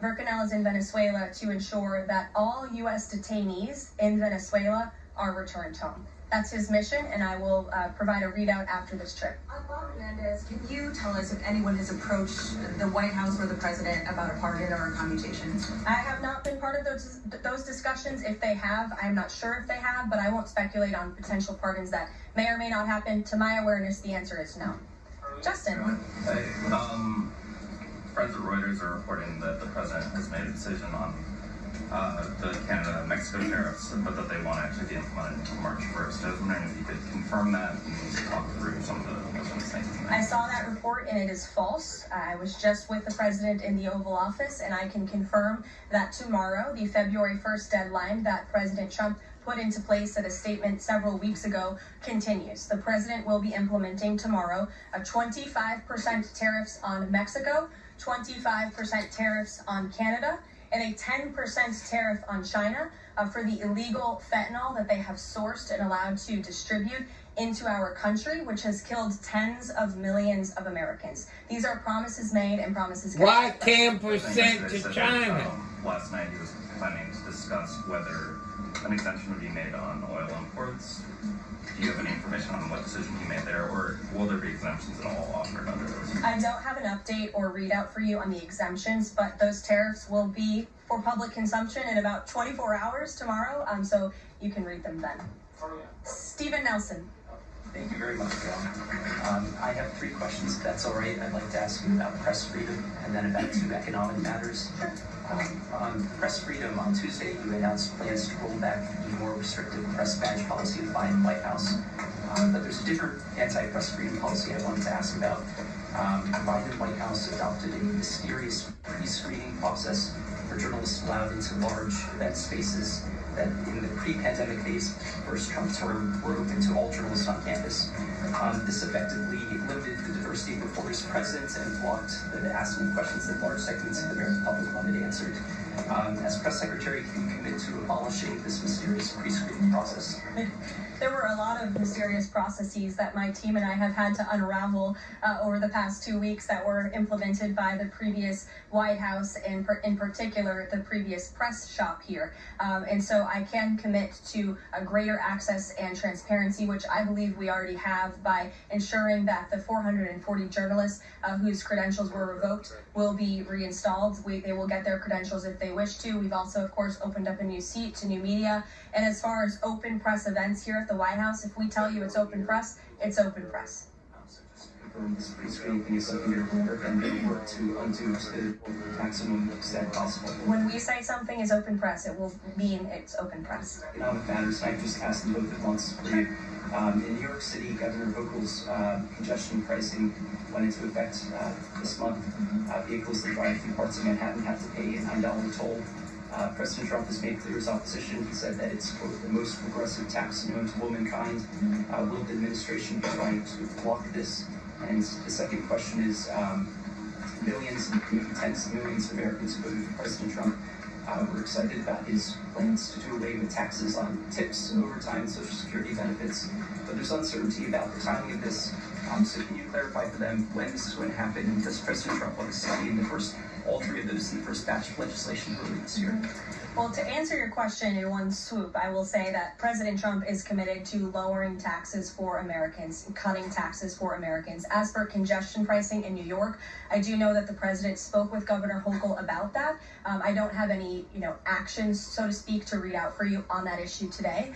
Rick Grinnell is in Venezuela to ensure that all U.S. detainees in Venezuela are returned home. That's his mission, and I will provide a readout after this trip. Bob Hernandez, can you tell us if anyone has approached the White House or the president about a pardon or a commutation? I have not been part of those discussions. If they have, I'm not sure if they have, but I won't speculate on potential pardons that may or may not happen. To my awareness, the answer is no. Justin. Hey, friends at Reuters are reporting that the president has made a decision on the Canada-Mexico tariffs, but that they won't actually be implemented until March 1st. I was wondering if you could confirm that and talk through some of the thinking there. I saw that report and it is false. I was just with the president in the Oval Office, and I can confirm that tomorrow, the February 1st deadline that President Trump put into place at a statement several weeks ago, continues. The president will be implementing tomorrow a 25% tariffs on Mexico, 25% tariffs on Canada, and a 10% tariff on China for the illegal fentanyl that they have sourced and allowed to distribute into our country, which has killed tens of millions of Americans. These are promises made and promises kept. Why 10% to China? Last night he was planning to discuss whether an exemption would be made on oil imports. Do you have any information on what decision he made there, or will there be exemptions at all offered under those? I don't have an update or readout for you on the exemptions, but those tariffs will be for public consumption in about 24 hours tomorrow, so you can read them then. Stephen Nelson. Thank you very much, Joe. I have 3 questions, if that's all right. I'd like to ask you about press freedom and then about 2 economic matters. On press freedom, on Tuesday, you announced plans to roll back the more restrictive press badge policy of the Biden White House. But there's a different anti-press freedom policy I wanted to ask about. The Biden White House adopted a mysterious pre-screening process for journalists allowed into large event spaces that in the pre-pandemic days, first Trump term, were open to all journalists on campus. This effectively limited the diversity of reporters present and blocked the asking questions that large segments of the American public wanted answered. As press secretary, can you commit to abolishing this mysterious pre-screening process? There were a lot of mysterious processes that my team and I have had to unravel over the past 2 weeks that were implemented by the previous White House, and in particular the previous press shop here. And so I can commit to a greater access and transparency, which I believe we already have by ensuring that the 440 journalists whose credentials were revoked will be reinstalled. They will get their credentials if they wish to. We've also, of course, opened up a new seat to new media. And as far as open press events here at the White House, if we tell you it's open press, it's open press. So just to confirm, this pre-screening thing is something you're work and you work to undo to the maximum extent possible. When we say something is open press, it will mean it's open press. Economic matters, and I just asked them both at once for you. In New York City, Governor Hochul's congestion pricing went into effect this month. Vehicles that drive through parts of Manhattan have to pay a $9 toll. President Trump has made clear his opposition. He said that it's, quote, the most progressive tax known to womankind. Will the administration be trying to block this? And the second question is, millions, maybe tens of millions of Americans who voted for President Trump were excited about his plans to do away with taxes on tips, overtime, and Social Security benefits. But there's uncertainty about the timing of this. So can you clarify for them when this is going to happen, and does President Trump want to see all three of those in the first batch of legislation early this year? Well, to answer your question in one swoop, I will say that President Trump is committed to lowering taxes for Americans, cutting taxes for Americans. As for congestion pricing in New York, I do know that the president spoke with Governor Hochul about that. I don't have any, actions, so to speak, to read out for you on that issue today.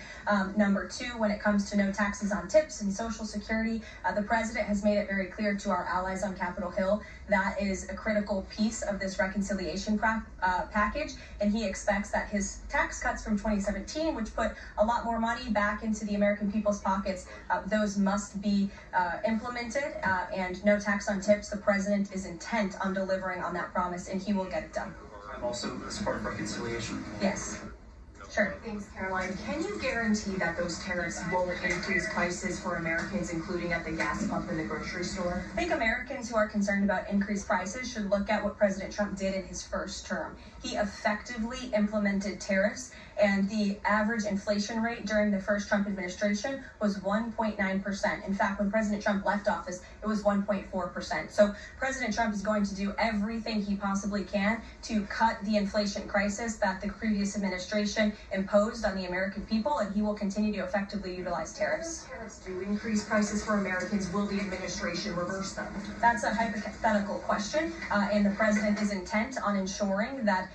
Number two, when it comes to no taxes on tips and Social Security, the president has made it very clear to our allies on Capitol Hill that is a critical piece of this reconciliation package, and he expects that his tax cuts from 2017, which put a lot more money back into the American people's pockets, those must be implemented, and no tax on tips. The president is intent on delivering on that promise, and he will get it done. I'm also as part of reconciliation. Yes. Sure. Thanks, Caroline. Can you guarantee that those tariffs won't increase prices for Americans, including at the gas pump and the grocery store? I think Americans who are concerned about increased prices should look at what President Trump did in his first term. He effectively implemented tariffs, and the average inflation rate during the first Trump administration was 1.9%. In fact, when President Trump left office, it was 1.4%. So President Trump is going to do everything he possibly can to cut the inflation crisis that the previous administration imposed on the American people, and he will continue to effectively utilize tariffs. Tariffs do increase prices for Americans. Will the administration reverse them? That's a hypothetical question, and the president is intent on ensuring that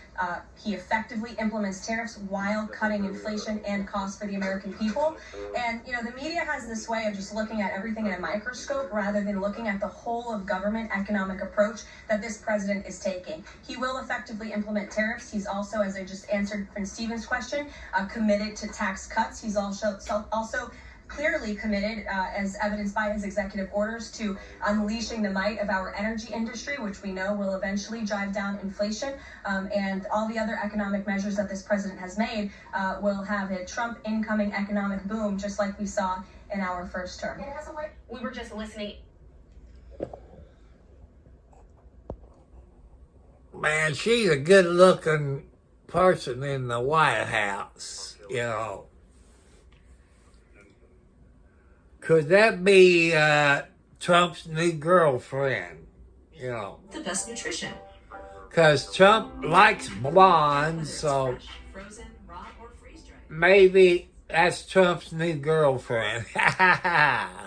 he effectively implements tariffs while cutting inflation and costs for the American people. And, the media has this way of just looking at everything in a microscope rather than looking at the whole of government economic approach that this president is taking. He will effectively implement tariffs. He's also, as I just answered Prince Stephen's question, committed to tax cuts. He's also clearly committed, as evidenced by his executive orders, to unleashing the might of our energy industry, which we know will eventually drive down inflation, and all the other economic measures that this president has made will have a Trump incoming economic boom, just like we saw in our first term. We were just listening. Man, she's a good-looking person in the White House, Could that be Trump's new girlfriend, The best nutrition. Because Trump likes blondes, so Frozen, raw, or freeze-dried. maybe that's Trump's new girlfriend. Ha ha ha.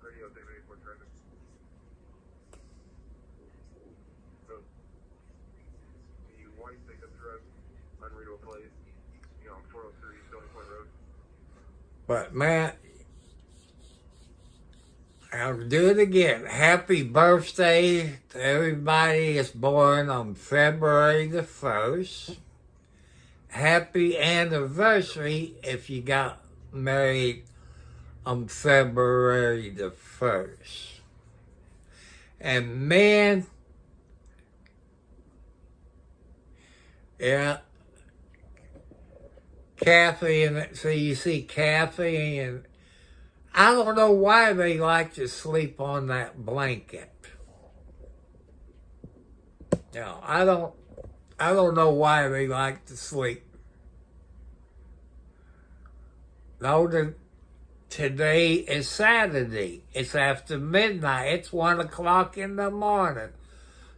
Radio thing ready for traffic. So, the 186 up the road, unreadable place, on 403 Stony Point Road. But man, I'll do it again. Happy birthday to everybody that's born on February the 1st. Happy anniversary if you got married on February the 1st. And man, Kathy, and so you see Kathy, and I don't know why they like to sleep on that blanket. I don't know why they like to sleep. No, today is Saturday. It's after midnight. It's 1 o'clock in the morning.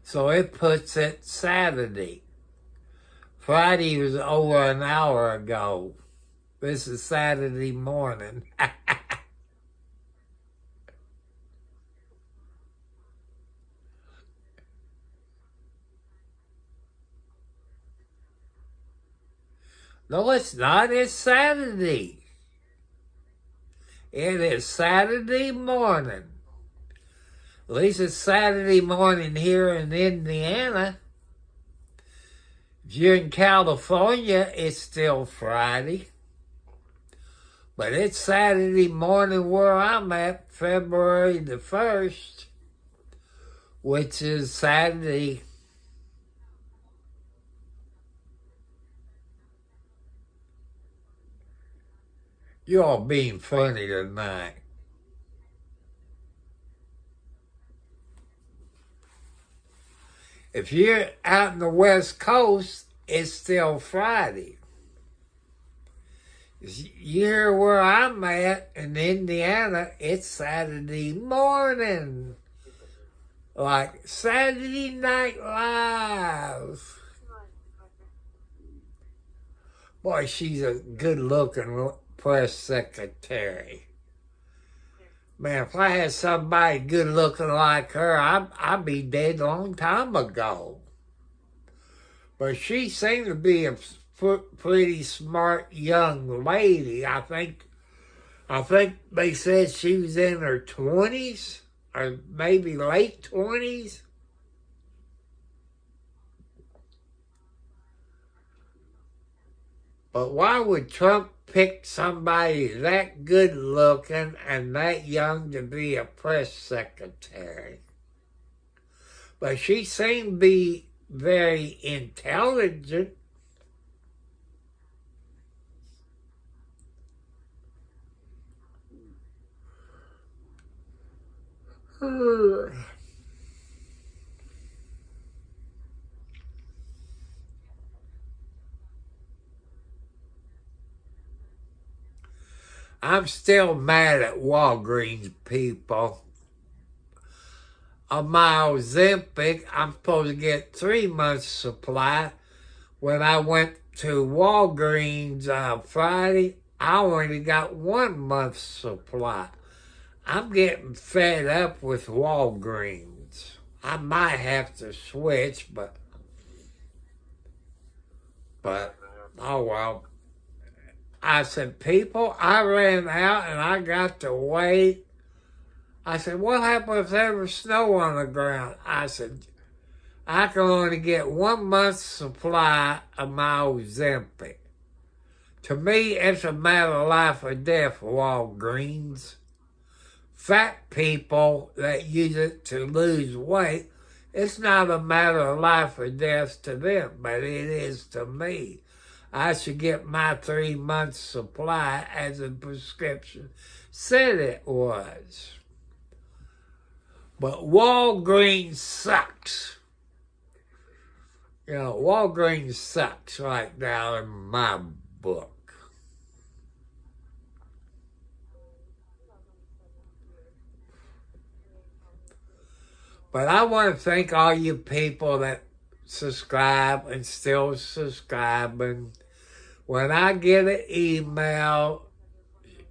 So it puts it Saturday. Friday was over an hour ago. This is Saturday morning. No, it's not. It's Saturday. It is Saturday morning. At least it's Saturday morning here in Indiana. If you're in California, it's still Friday. But it's Saturday morning where I'm at, February the 1st, which is Saturday. You're all being funny tonight. If you're out in the West Coast, it's still Friday. You're where I'm at in Indiana, it's Saturday morning. Like Saturday Night Live. Boy, she's a good-looking press secretary. Man, if I had somebody good-looking like her, I'd be dead a long time ago. But she seemed to be a pretty smart young lady. I think they said she was in her 20s or maybe late 20s. But why would Trump pick somebody that good looking and that young to be a press secretary? But she seemed to be very intelligent. I'm still mad at Walgreens people. On my Ozempic, I'm supposed to get 3 months supply. When I went to Walgreens on Friday, I only got 1 month's supply. I'm getting fed up with Walgreens. I might have to switch, but oh well. I said, people, I ran out and I got to wait. I said, what happens if there was snow on the ground? I said, I can only get 1 month's supply of my Ozempic. To me, it's a matter of life or death, Walgreens. Fat people that use it to lose weight, it's not a matter of life or death to them, but it is to me. I should get my 3 months supply as the prescription said it was. But Walgreens sucks. You know, Walgreens sucks right now in my book. But I want to thank all you people that subscribe and still subscribing. When I get an email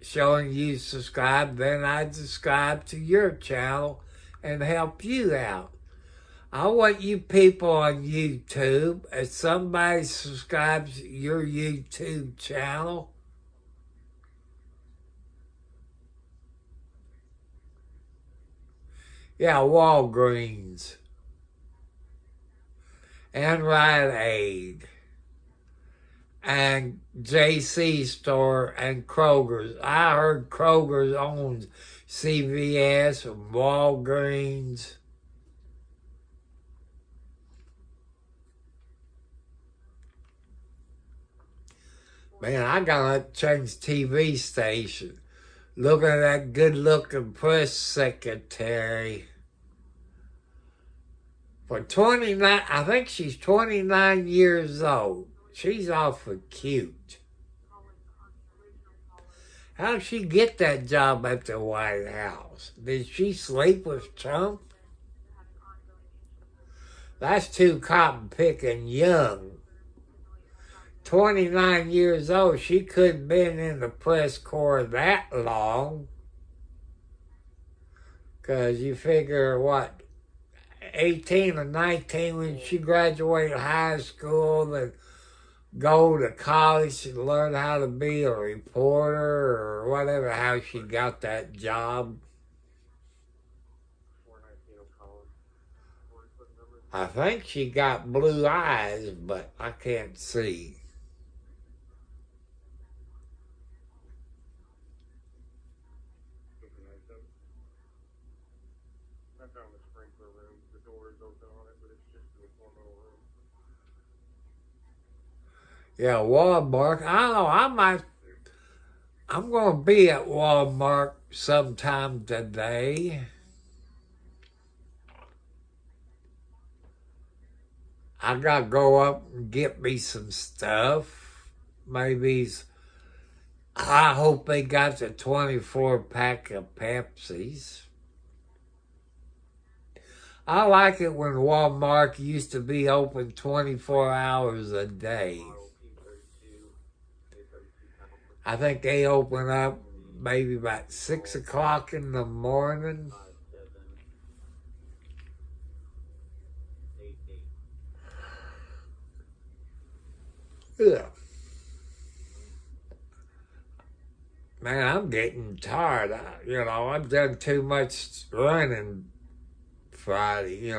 showing you subscribe, then I subscribe to your channel and help you out. I want you people on YouTube, if somebody subscribes to your YouTube channel, yeah, Walgreens and Rite Aid and JC Store and Kroger's. I heard Kroger's owns CVS and Walgreens. Man, I gotta change TV station. Looking at that good-looking press secretary. For 29, I think she's 29 years old. She's awful cute. How did she get that job at the White House? Did she sleep with Trump? That's too cotton-picking young. 29 years old, she couldn't have been in the press corps that long. Because you figure, what, 18 or 19 when she graduated high school, then go to college and learn how to be a reporter or whatever, how she got that job. I think she got blue eyes, but I can't see. I found the sprinkler room. The door is open on it, but it's just this one little room. Yeah, Walmart. I don't know. I'm going to be at Walmart sometime today. I got to go up and get me some stuff. I hope they got the 24-pack of Pepsis. I like it when Walmart used to be open 24 hours a day. I think they open up maybe about 6 o'clock in the morning. Yeah. Man, I'm getting tired. I've done too much running Friday,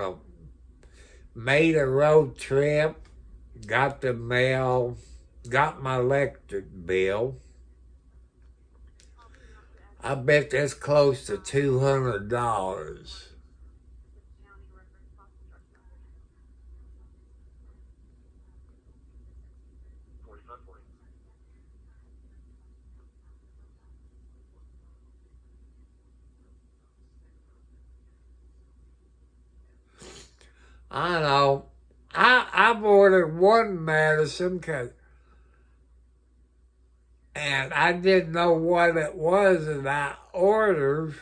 made a road trip, got the mail, got my electric bill. I bet that's close to $200. I know. I've ordered one medicine and I didn't know what it was that I ordered,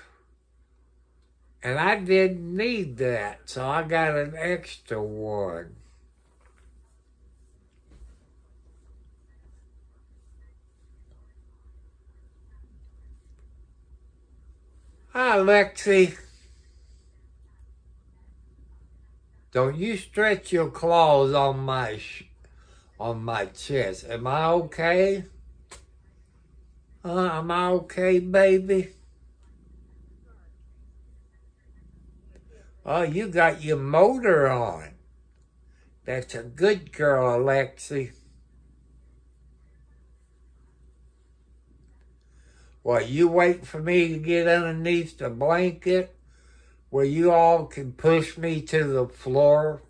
and I didn't need that, so I got an extra one. Hi, Lexi. Don't you stretch your claws on my chest. Am I okay? Am I okay, baby? Oh, you got your motor on. That's a good girl, Alexi. Well, you wait for me to get underneath the blanket where you all can push me to the floor?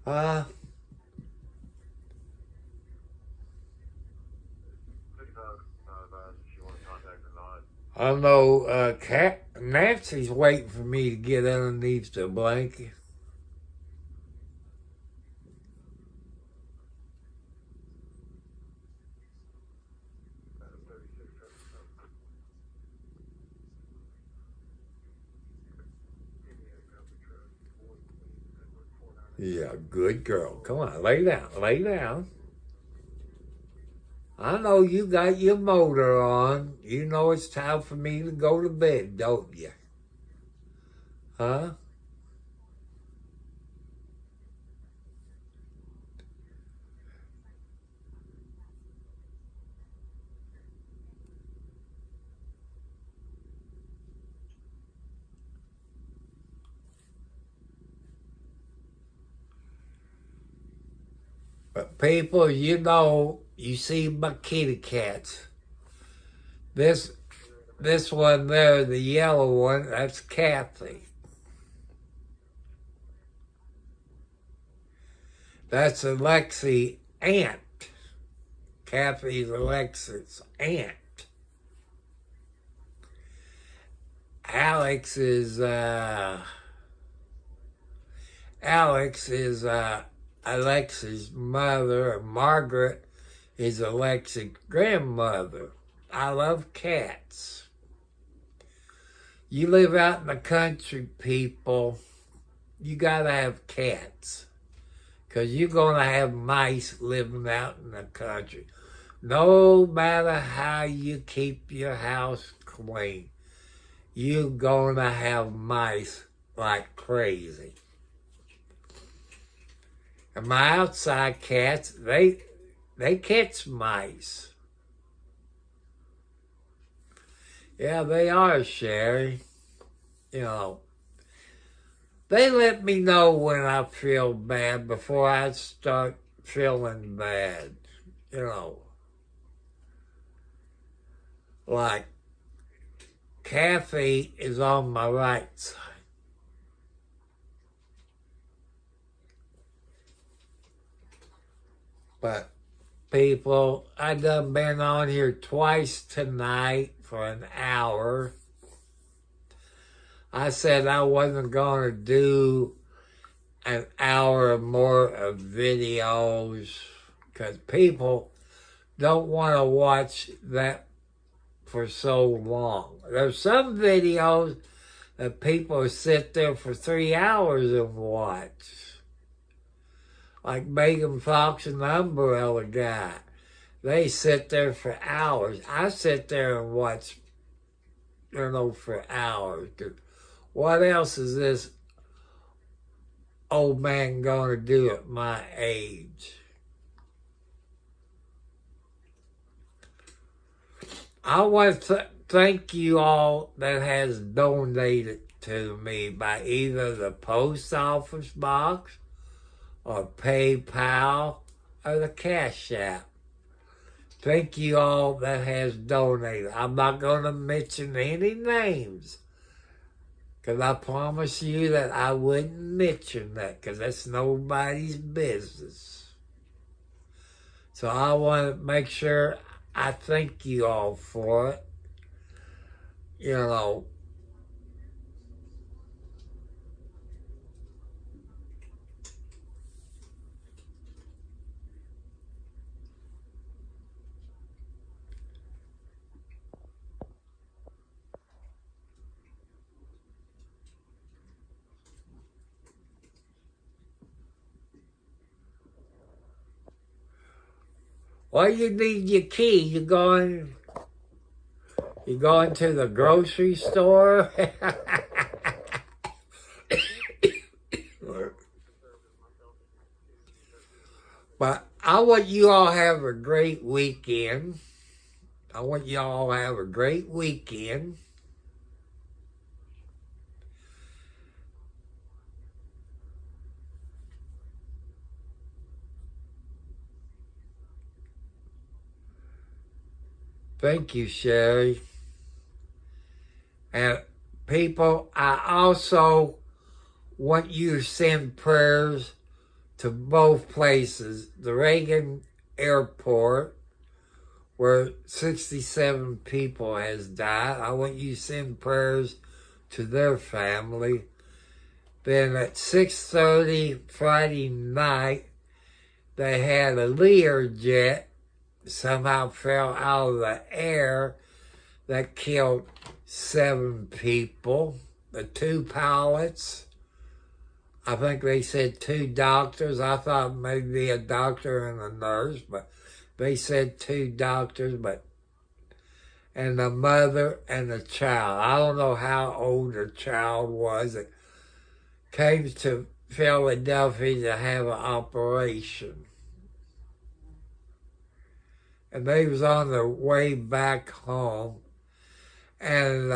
Huh? I know Nancy's waiting for me to get underneath the blanket. Yeah, good girl. Come on, lay down, lay down. I know you got your motor on. You know it's time for me to go to bed, don't you? Huh? But people, you see my kitty cats. This one there, the yellow one, that's Kathy. That's Alexi's aunt. Kathy's Alexis' aunt. Alex is Alexis' mother, and Margaret is Alexis' grandmother. I love cats. You live out in the country, people, you gotta have cats. Because you're gonna have mice living out in the country. No matter how you keep your house clean, you're gonna have mice like crazy. And my outside cats, they catch mice. Yeah, they are, Sherry. You know, they let me know when I feel bad before I start feeling bad. You know, like Kathy is on my right side. But people, I done been on here twice tonight for an hour. I said I wasn't going to do an hour or more of videos because people don't want to watch that for so long. There's some videos that people sit there for 3 hours and watch. Like Megan Fox and the Umbrella Guy. They sit there for hours. I sit there and watch, for hours. What else is this old man going to do at my age? I want to thank you all that has donated to me by either the post office box or PayPal or the Cash App. Thank you all that has donated. I'm not going to mention any names because I promise you that I wouldn't mention that because that's nobody's business. So I want to make sure I thank you all for it. Well, you need your key. You're going to the grocery store. But I want you all to have a great weekend. Thank you, Sherry. And people, I also want you to send prayers to both places. The Reagan Airport, where 67 people has died. I want you to send prayers to their family. Then at 6:30 Friday night, they had a Learjet somehow fell out of the air that killed 7 people. The 2 pilots, I think they said 2 doctors. I thought maybe a doctor and a nurse, but they said 2 doctors, and the mother and the child. I don't know how old the child was. It came to Philadelphia to have an operation. And they was on their way back home. And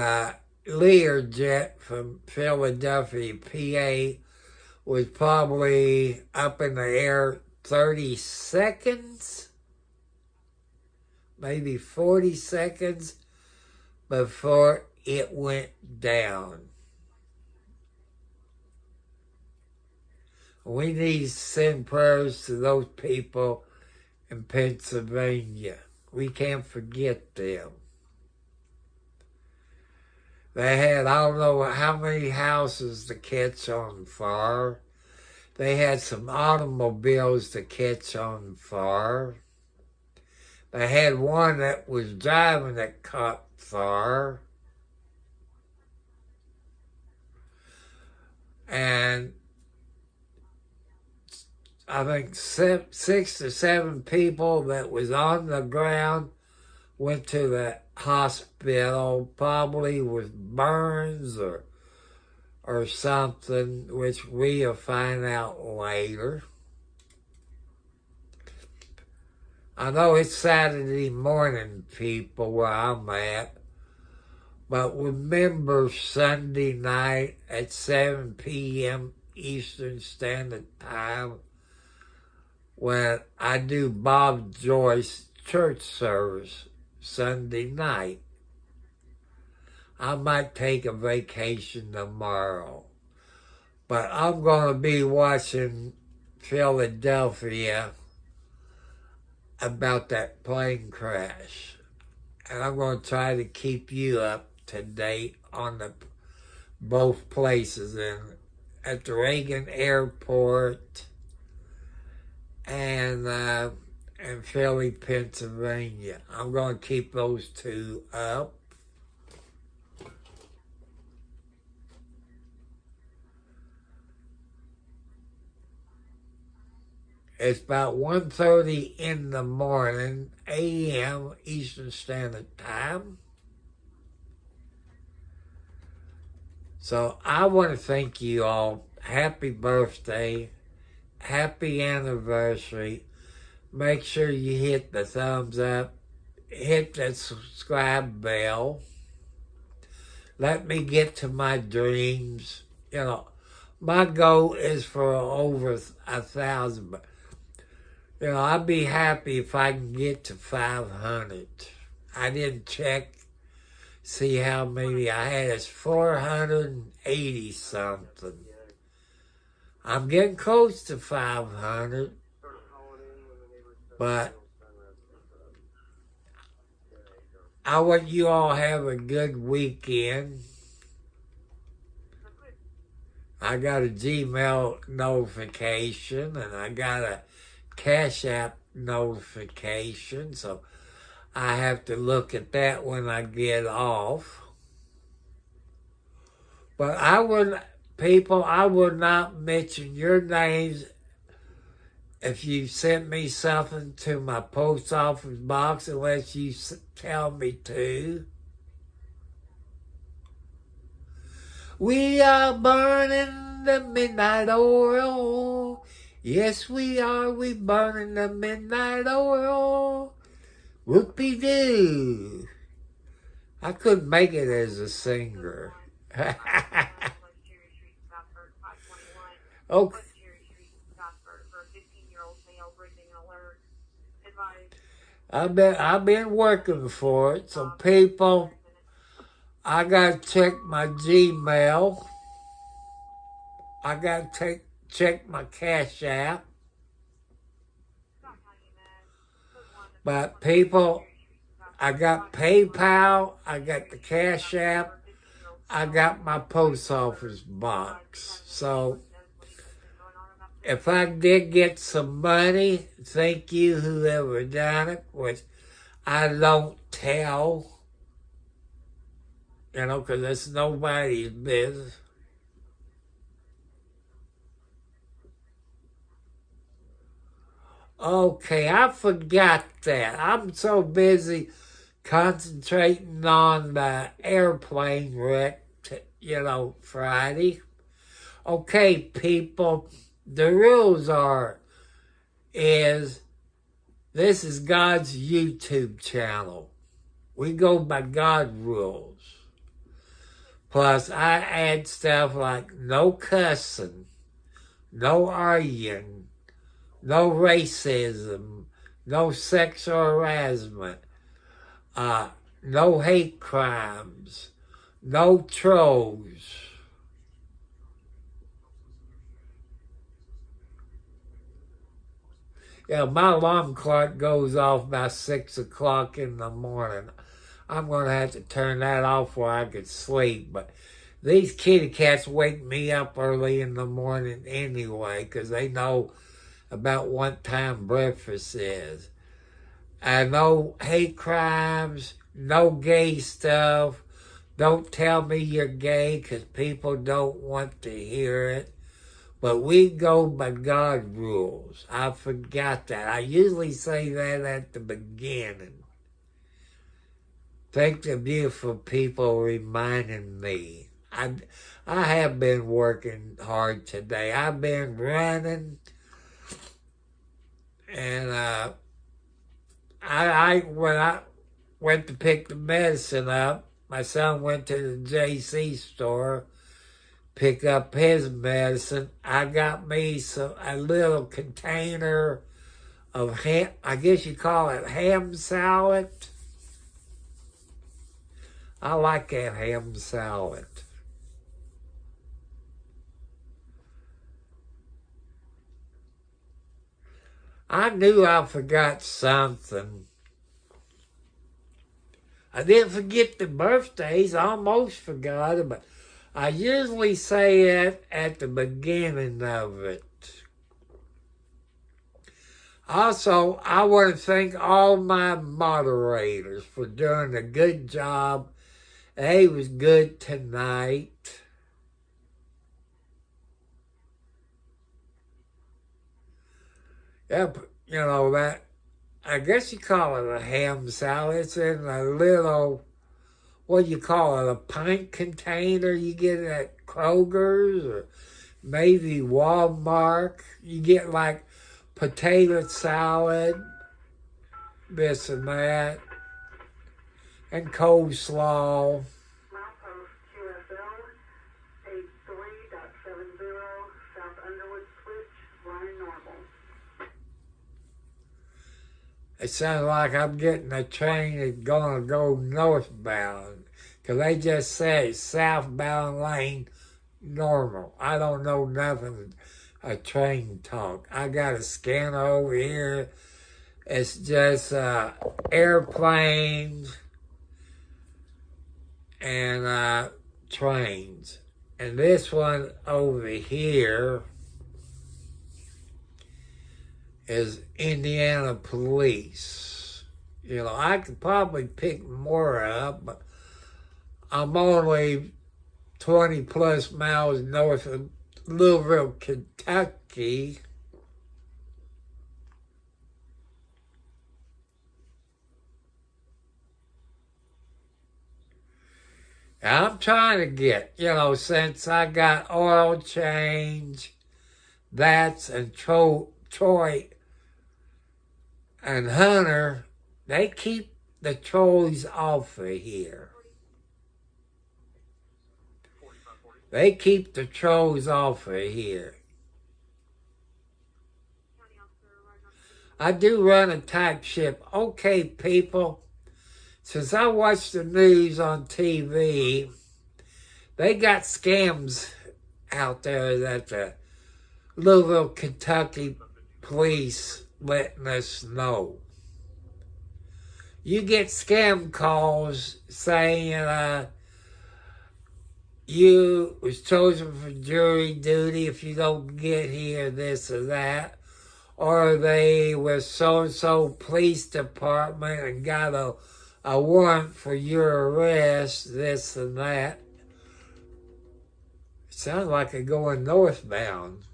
Learjet from Philadelphia, PA, was probably up in the air 30 seconds, maybe 40 seconds before it went down. We need to send prayers to those people in Pennsylvania. We can't forget them. They had, I don't know how many houses to catch on fire. They had some automobiles to catch on fire. They had one that was driving that caught fire. And I think 6 or 7 people that was on the ground went to the hospital, probably with burns or something, which we'll find out later. I know it's Saturday morning, people, where I'm at, But remember Sunday night at 7 p.m. Eastern Standard Time when I do Bob Joyce church service Sunday night. I might take a vacation tomorrow, but I'm going to be watching Philadelphia about that plane crash. And I'm going to try to keep you up to date on both places, at the Reagan Airport and Philly, Pennsylvania. I'm going to keep those two up. It's about 1:30 in the morning, a.m. Eastern Standard Time. So I want to thank you all. Happy birthday. Happy anniversary. Make sure you hit the thumbs up. Hit that subscribe bell. Let me get to my dreams. You know, my goal is for over 1,000. You know, I'd be happy if I can get to 500. I didn't check, see how many I had. It's 480 something. I'm getting close to 500. But I want you all to have a good weekend. I got a Gmail notification and I got a Cash App notification, so I have to look at that when I get off. But I would not mention your names if you sent me something to my post office box unless you tell me to. We are burning the midnight oil. Yes, we are. We burning the midnight oil. Whoopie-doo. I couldn't make it as a singer. Okay. I've been working for it. So people, I gotta check my Gmail. I gotta check my Cash App. But people, I got PayPal, I got the Cash App, I got my post office box. So if I did get some money, thank you whoever done it, which I don't tell, you know, because it's nobody's business. Okay, I forgot that. I'm so busy concentrating on the airplane wreck, Friday. Okay, people, the rules is this is God's YouTube channel. We go by God's rules. Plus, I add stuff like no cussing, no arguing, no racism, no sexual harassment, no hate crimes, no trolls. Yeah, my alarm clock goes off by 6 o'clock in the morning. I'm going to have to turn that off where I could sleep. But these kitty cats wake me up early in the morning anyway because they know about what time breakfast is. No hate crimes, no gay stuff. Don't tell me you're gay because people don't want to hear it. But we go by God's rules. I forgot that. I usually say that at the beginning. Thank the beautiful people reminding me. I have been working hard today. I've been running. And when I went to pick the medicine up, my son went to the JC store, pick up his medicine. I got me a little container of ham, I guess you call it ham salad. I like that ham salad. I knew I forgot something. I didn't forget the birthdays. I almost forgot it, but I usually say it at the beginning of it. Also, I want to thank all my moderators for doing a good job. They was good tonight. Yep, you know that. I guess you call it a ham salad. It's in a little, what do you call it, a pint container you get at Kroger's or maybe Walmart. You get like potato salad, this and that, and coleslaw. Milepost QSL 83.70 South Underwood Switch, line normal. It sounds like I'm getting a train that's going to go northbound. Because they just say southbound lane normal. I don't know nothing a train talk. I got a scanner over here. It's just airplanes and trains. And this one over here is Indiana Police. You know, I could probably pick more up, but I'm only 20 plus miles north of Louisville, Kentucky. I'm trying to get, you know, since I got oil change, that's and Troy and Hunter, they keep the trolleys off of here. They keep the trolls off of here. I do run a tight ship. Okay, people, since I watch the news on TV, they got scams out there that the Louisville, Kentucky police letting us know. You get scam calls saying you was chosen for jury duty if you don't get here, this or that. Or they were so-and-so police department and got a warrant for your arrest, this and that. Sounds like they're going northbound.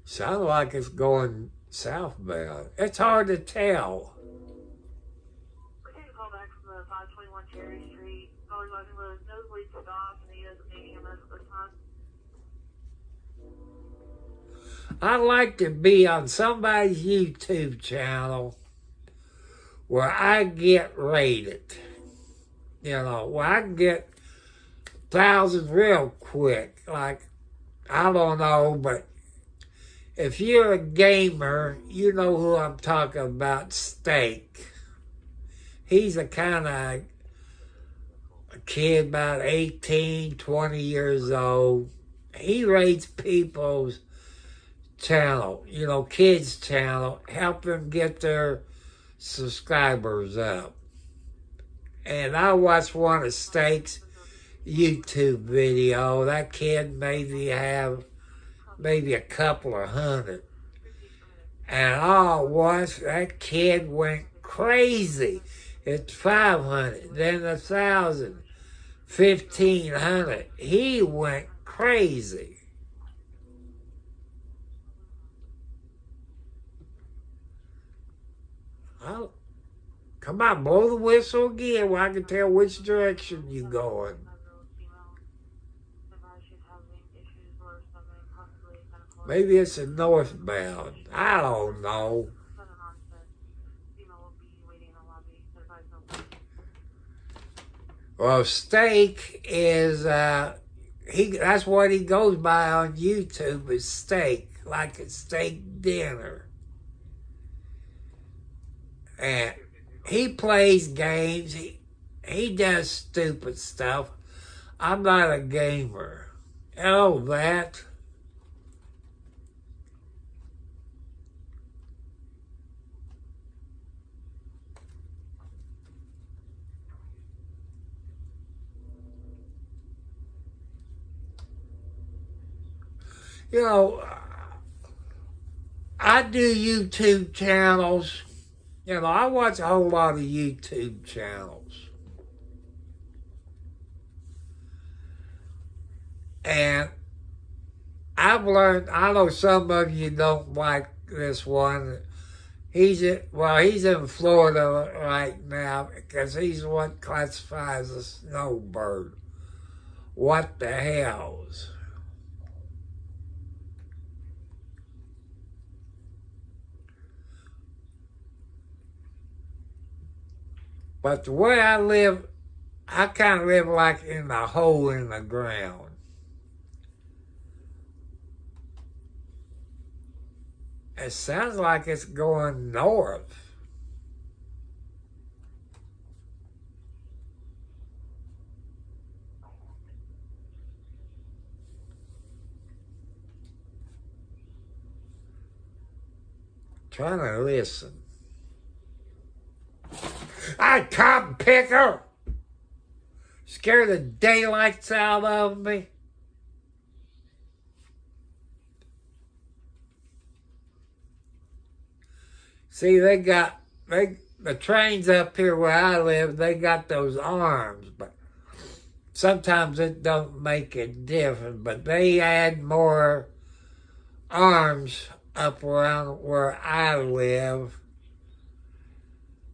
Sounds like it's going southbound. It's hard to tell. We're getting a call back from the 521 Cherry Street. Calling about the nosebleed stop and he doesn't need EMS at this time. I like to be on somebody's YouTube channel where I get rated. You know, where I can get thousands real quick. Like, I don't know, but if you're a gamer, you know who I'm talking about, Steak. He's a kind of a kid about 18, 20 years old. He rates people's channel, you know, kids' channel, help them get their subscribers up. And I watched one of Steak's YouTube video. That kid maybe have maybe a couple of hundred. And all at once, that kid went crazy. It's 500, then 1,000, 1,500. He went crazy. Come on, blow the whistle again where I can tell which direction you're going. Maybe it's a northbound. I don't know. Well, steak is, that's what he goes by on YouTube, is steak, like a steak dinner. And he plays games. He does stupid stuff. I'm not a gamer. Oh, that. You know, I do YouTube channels. You know, I watch a whole lot of YouTube channels. And I've learned, I know some of you don't like this one. He's in Florida right now because he's what classifies as a snowbird. What the hells? But the way I live, I kind of live like in a hole in the ground. It sounds like it's going north. Trying to listen. I cotton picker! Scare the daylights out of me. See, the trains up here where I live, they got those arms, but sometimes it don't make it different, but they add more arms up around where I live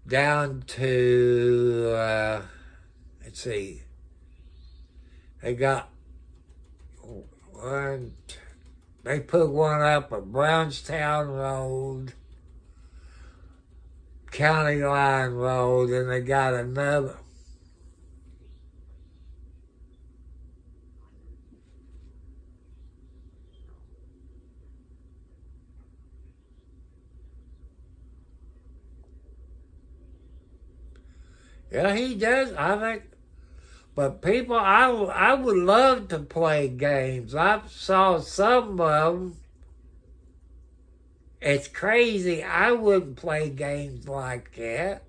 down to, let's see, they got one, they put one up at Brownstown Road, County Line Road, and they got another. Yeah, he does, I think. But people, I would love to play games. I saw some of them. It's crazy. I wouldn't play games like that.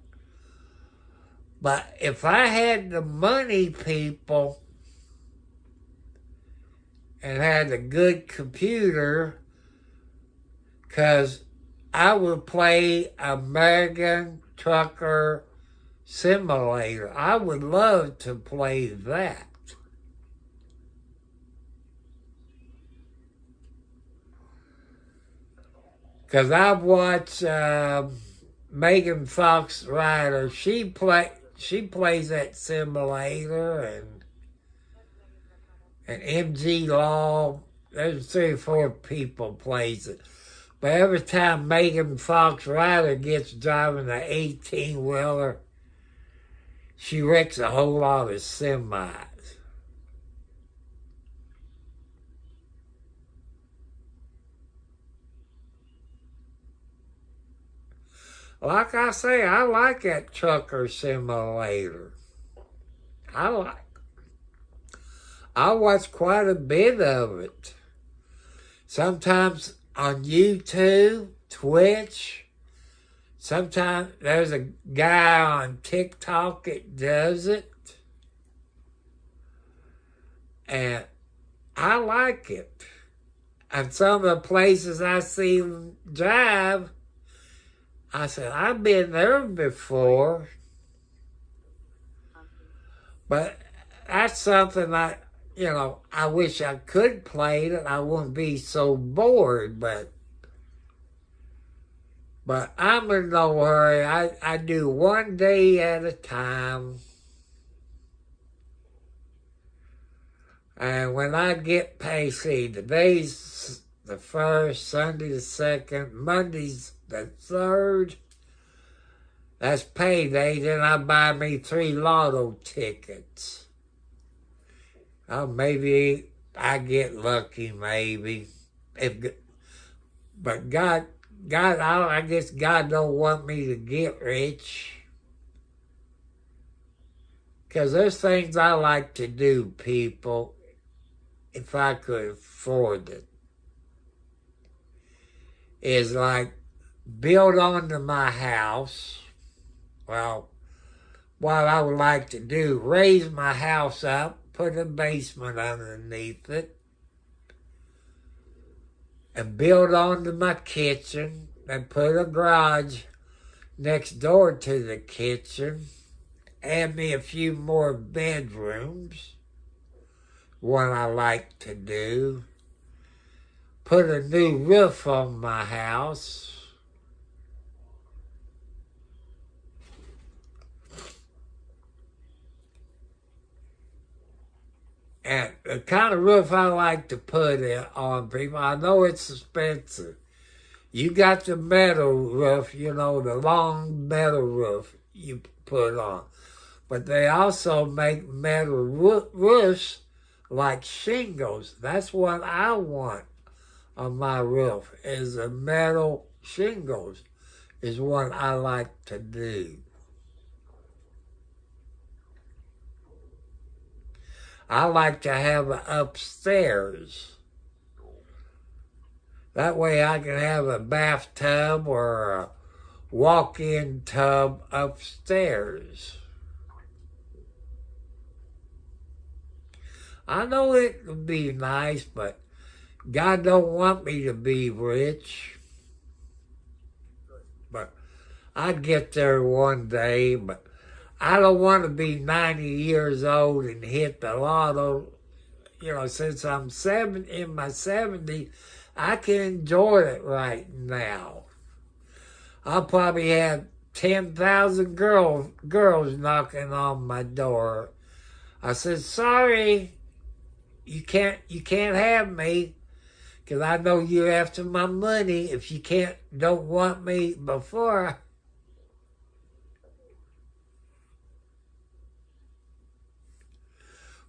But if I had the money, people, and had a good computer, because I would play American Trucker Simulator. I would love to play that. Because I've watched Megan Fox Ryder. She plays that simulator, and MG Law. There's 3 or 4 people plays it. But every time Megan Fox Ryder gets driving an 18-wheeler, she wrecks a whole lot of semis. Like I say, I like that trucker simulator. I watch quite a bit of it. Sometimes on YouTube, Twitch. Sometimes there's a guy on TikTok that does it. And I like it. And some of the places I see them drive, I said, I've been there before. But that's something I wish I could play it. I wouldn't be so bored, but But I'm in no hurry. I do one day at a time. And when I get paid, see, today's the 1st, Sunday the 2nd, Monday's the 3rd. That's payday. Then I buy me 3 lotto tickets. Maybe I get lucky, maybe. But God, I guess God don't want me to get rich. Because there's things I like to do, people, if I could afford it. Is like build onto my house. Well, what I would like to do, raise my house up, put a basement underneath it, and build onto my kitchen, and put a garage next door to the kitchen, add me a few more bedrooms, one I like to do, put a new roof on my house, and the kind of roof I like to put it on, people, I know it's expensive. You got the metal roof, the long metal roof you put on. But they also make metal roofs like shingles. That's what I want on my roof, is a metal shingles is what I like to do. I like to have it upstairs. That way I can have a bathtub or a walk-in tub upstairs. I know it would be nice, but God don't want me to be rich. But I get there one day, but I don't want to be 90 years old and hit the lotto. Since I'm in my 70s, I can enjoy it right now. I'll probably have 10,000 girls knocking on my door. I said, sorry, you can't have me, because I know you're after my money. If you don't want me before.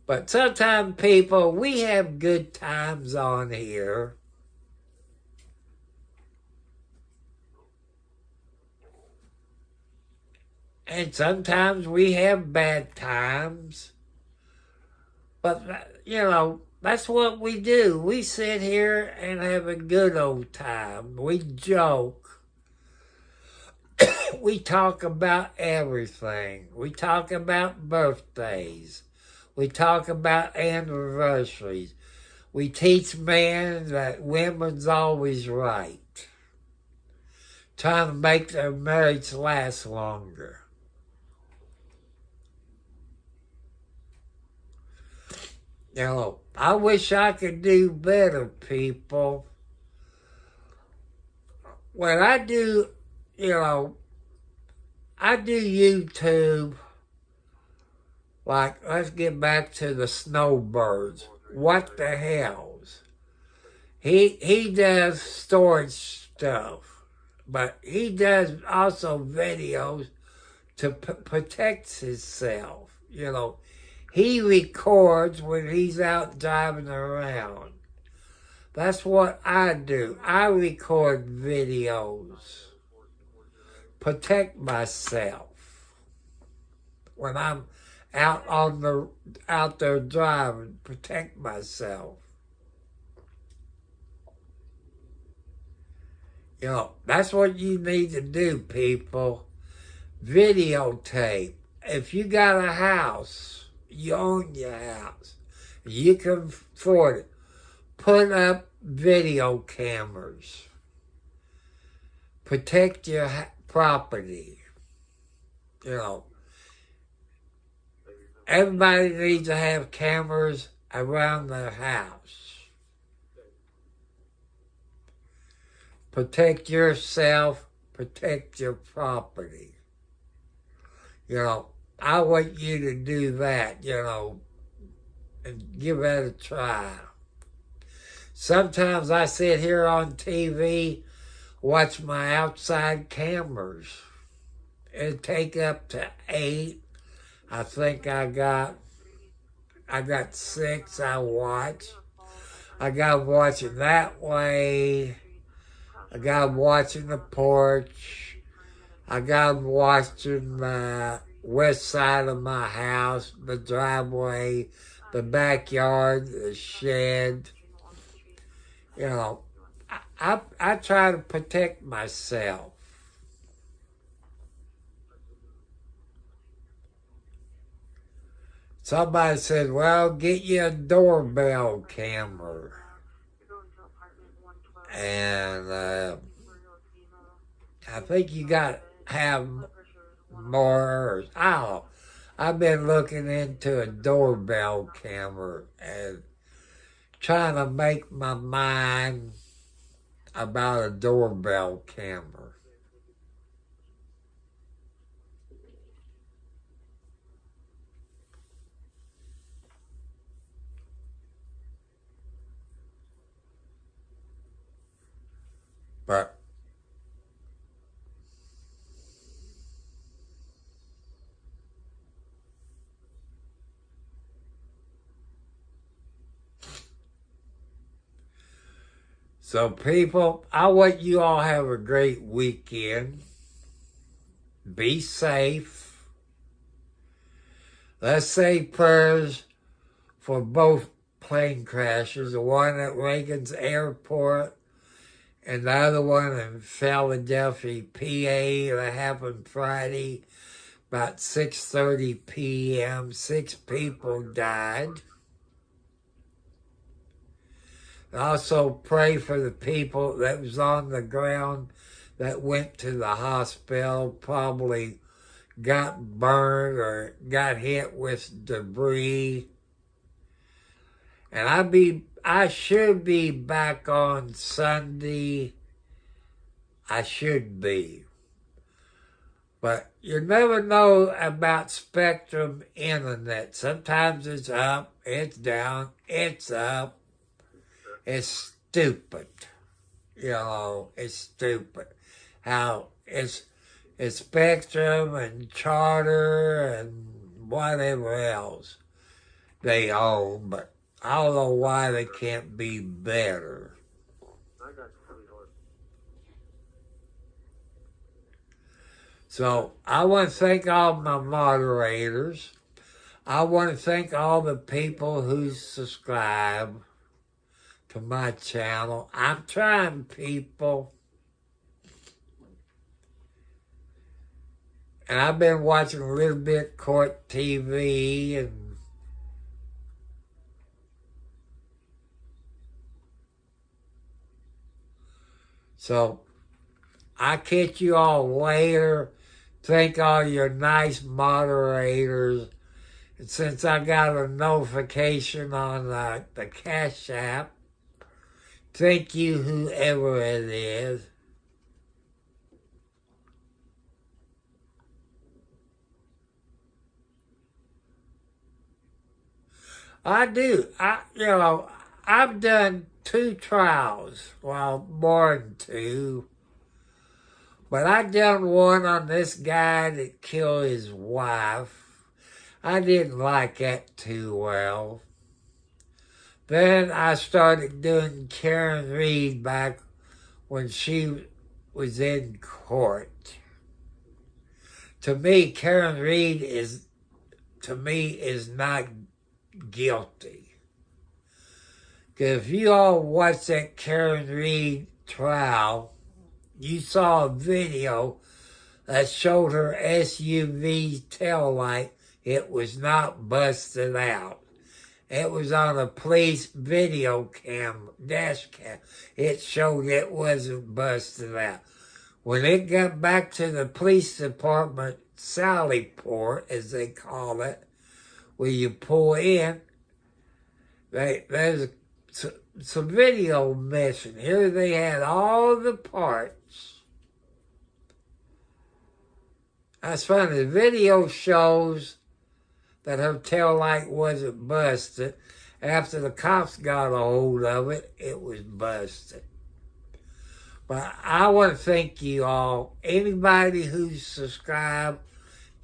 But sometimes, people, we have good times on here. And sometimes we have bad times. But, that's what we do. We sit here and have a good old time. We joke. We talk about everything. We talk about birthdays. We talk about anniversaries. We teach men that women's always right. Trying to make their marriage last longer. I wish I could do better, people. When I do, I do YouTube. Like, let's get back to the snowbirds. What the hells? He does storage stuff, but he does also videos to protect himself. He records when he's out driving around. That's what I do. I record videos. Protect myself. When I'm out there driving, protect myself. That's what you need to do, people. Videotape. If you got a house, you own your house, you can afford it, put up video cameras. Protect your property. Everybody needs to have cameras around their house. Protect yourself, protect your property. I want you to do that, and give that a try. Sometimes I sit here on TV, watch my outside cameras. It'd take up to 8. I think I got 6 I watch. I got them watching that way. I got them watching the porch. I got them watching the west side of my house, the driveway, the backyard, the shed. I try to protect myself. Somebody said, well, get you a doorbell camera. And I think you got to have more. I've been looking into a doorbell camera and trying to make my mind about a doorbell camera. But so people, I want you all to have a great weekend. Be safe. Let's say prayers for both plane crashes, the one at Reagan's Airport and the other one in Philadelphia, PA, that happened Friday about 6:30 p.m. 6 people died. And also pray for the people that was on the ground that went to the hospital, probably got burned or got hit with debris. And I should be back on Sunday. I should be. But you never know about Spectrum Internet. Sometimes it's up, it's down, it's up. It's stupid. It's stupid. How it's Spectrum and Charter and whatever else they own, but I don't know why they can't be better. So I want to thank all my moderators. I want to thank all the people who subscribe to my channel. I'm trying, people. And I've been watching a little bit Court TV and so I'll catch you all later. Thank all your nice moderators. And since I got a notification on the Cash App, thank you, whoever it is. I do. I've done 2 trials. Well, more than 2. But I done one on this guy that killed his wife. I didn't like that too well. Then I started doing Karen Reed back when she was in court. To me, Karen Reed is not guilty. Because if you all watch that Karen Reed trial, you saw a video that showed her SUV taillight. It was not busted out. It was on a police video cam, dash cam. It showed it wasn't busted out. When it got back to the police department, Sallyport, as they call it, where you pull in, there's some video missing. Here they had all the parts That's funny. The video shows that her tail light wasn't busted. After the cops got a hold of it, it was busted. But I want to thank you all. Anybody who's subscribed,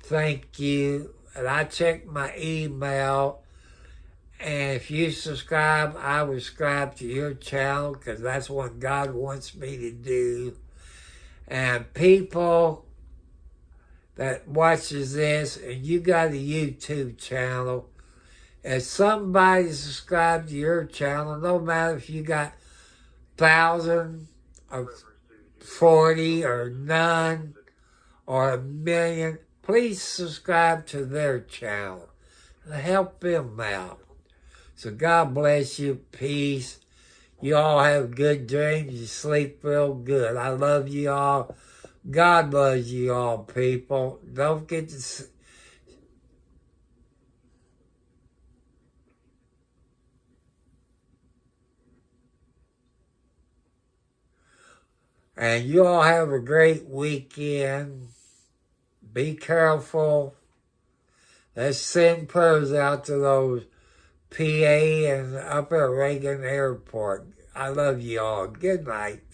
thank you. And I check my email. And if you subscribe, I will subscribe to your channel because that's what God wants me to do. And people that watches this, and you got a YouTube channel, if somebody subscribed to your channel, no matter if you got 1,000 or 40 or none or 1,000,000, please subscribe to their channel and help them out. So God bless you. Peace. You all have good dreams. You sleep real good. I love you all. God loves you all, people. Don't forget to... And you all have a great weekend. Be careful. Let's send prayers out to those PA and up at Reagan Airport. I love you all. Good night.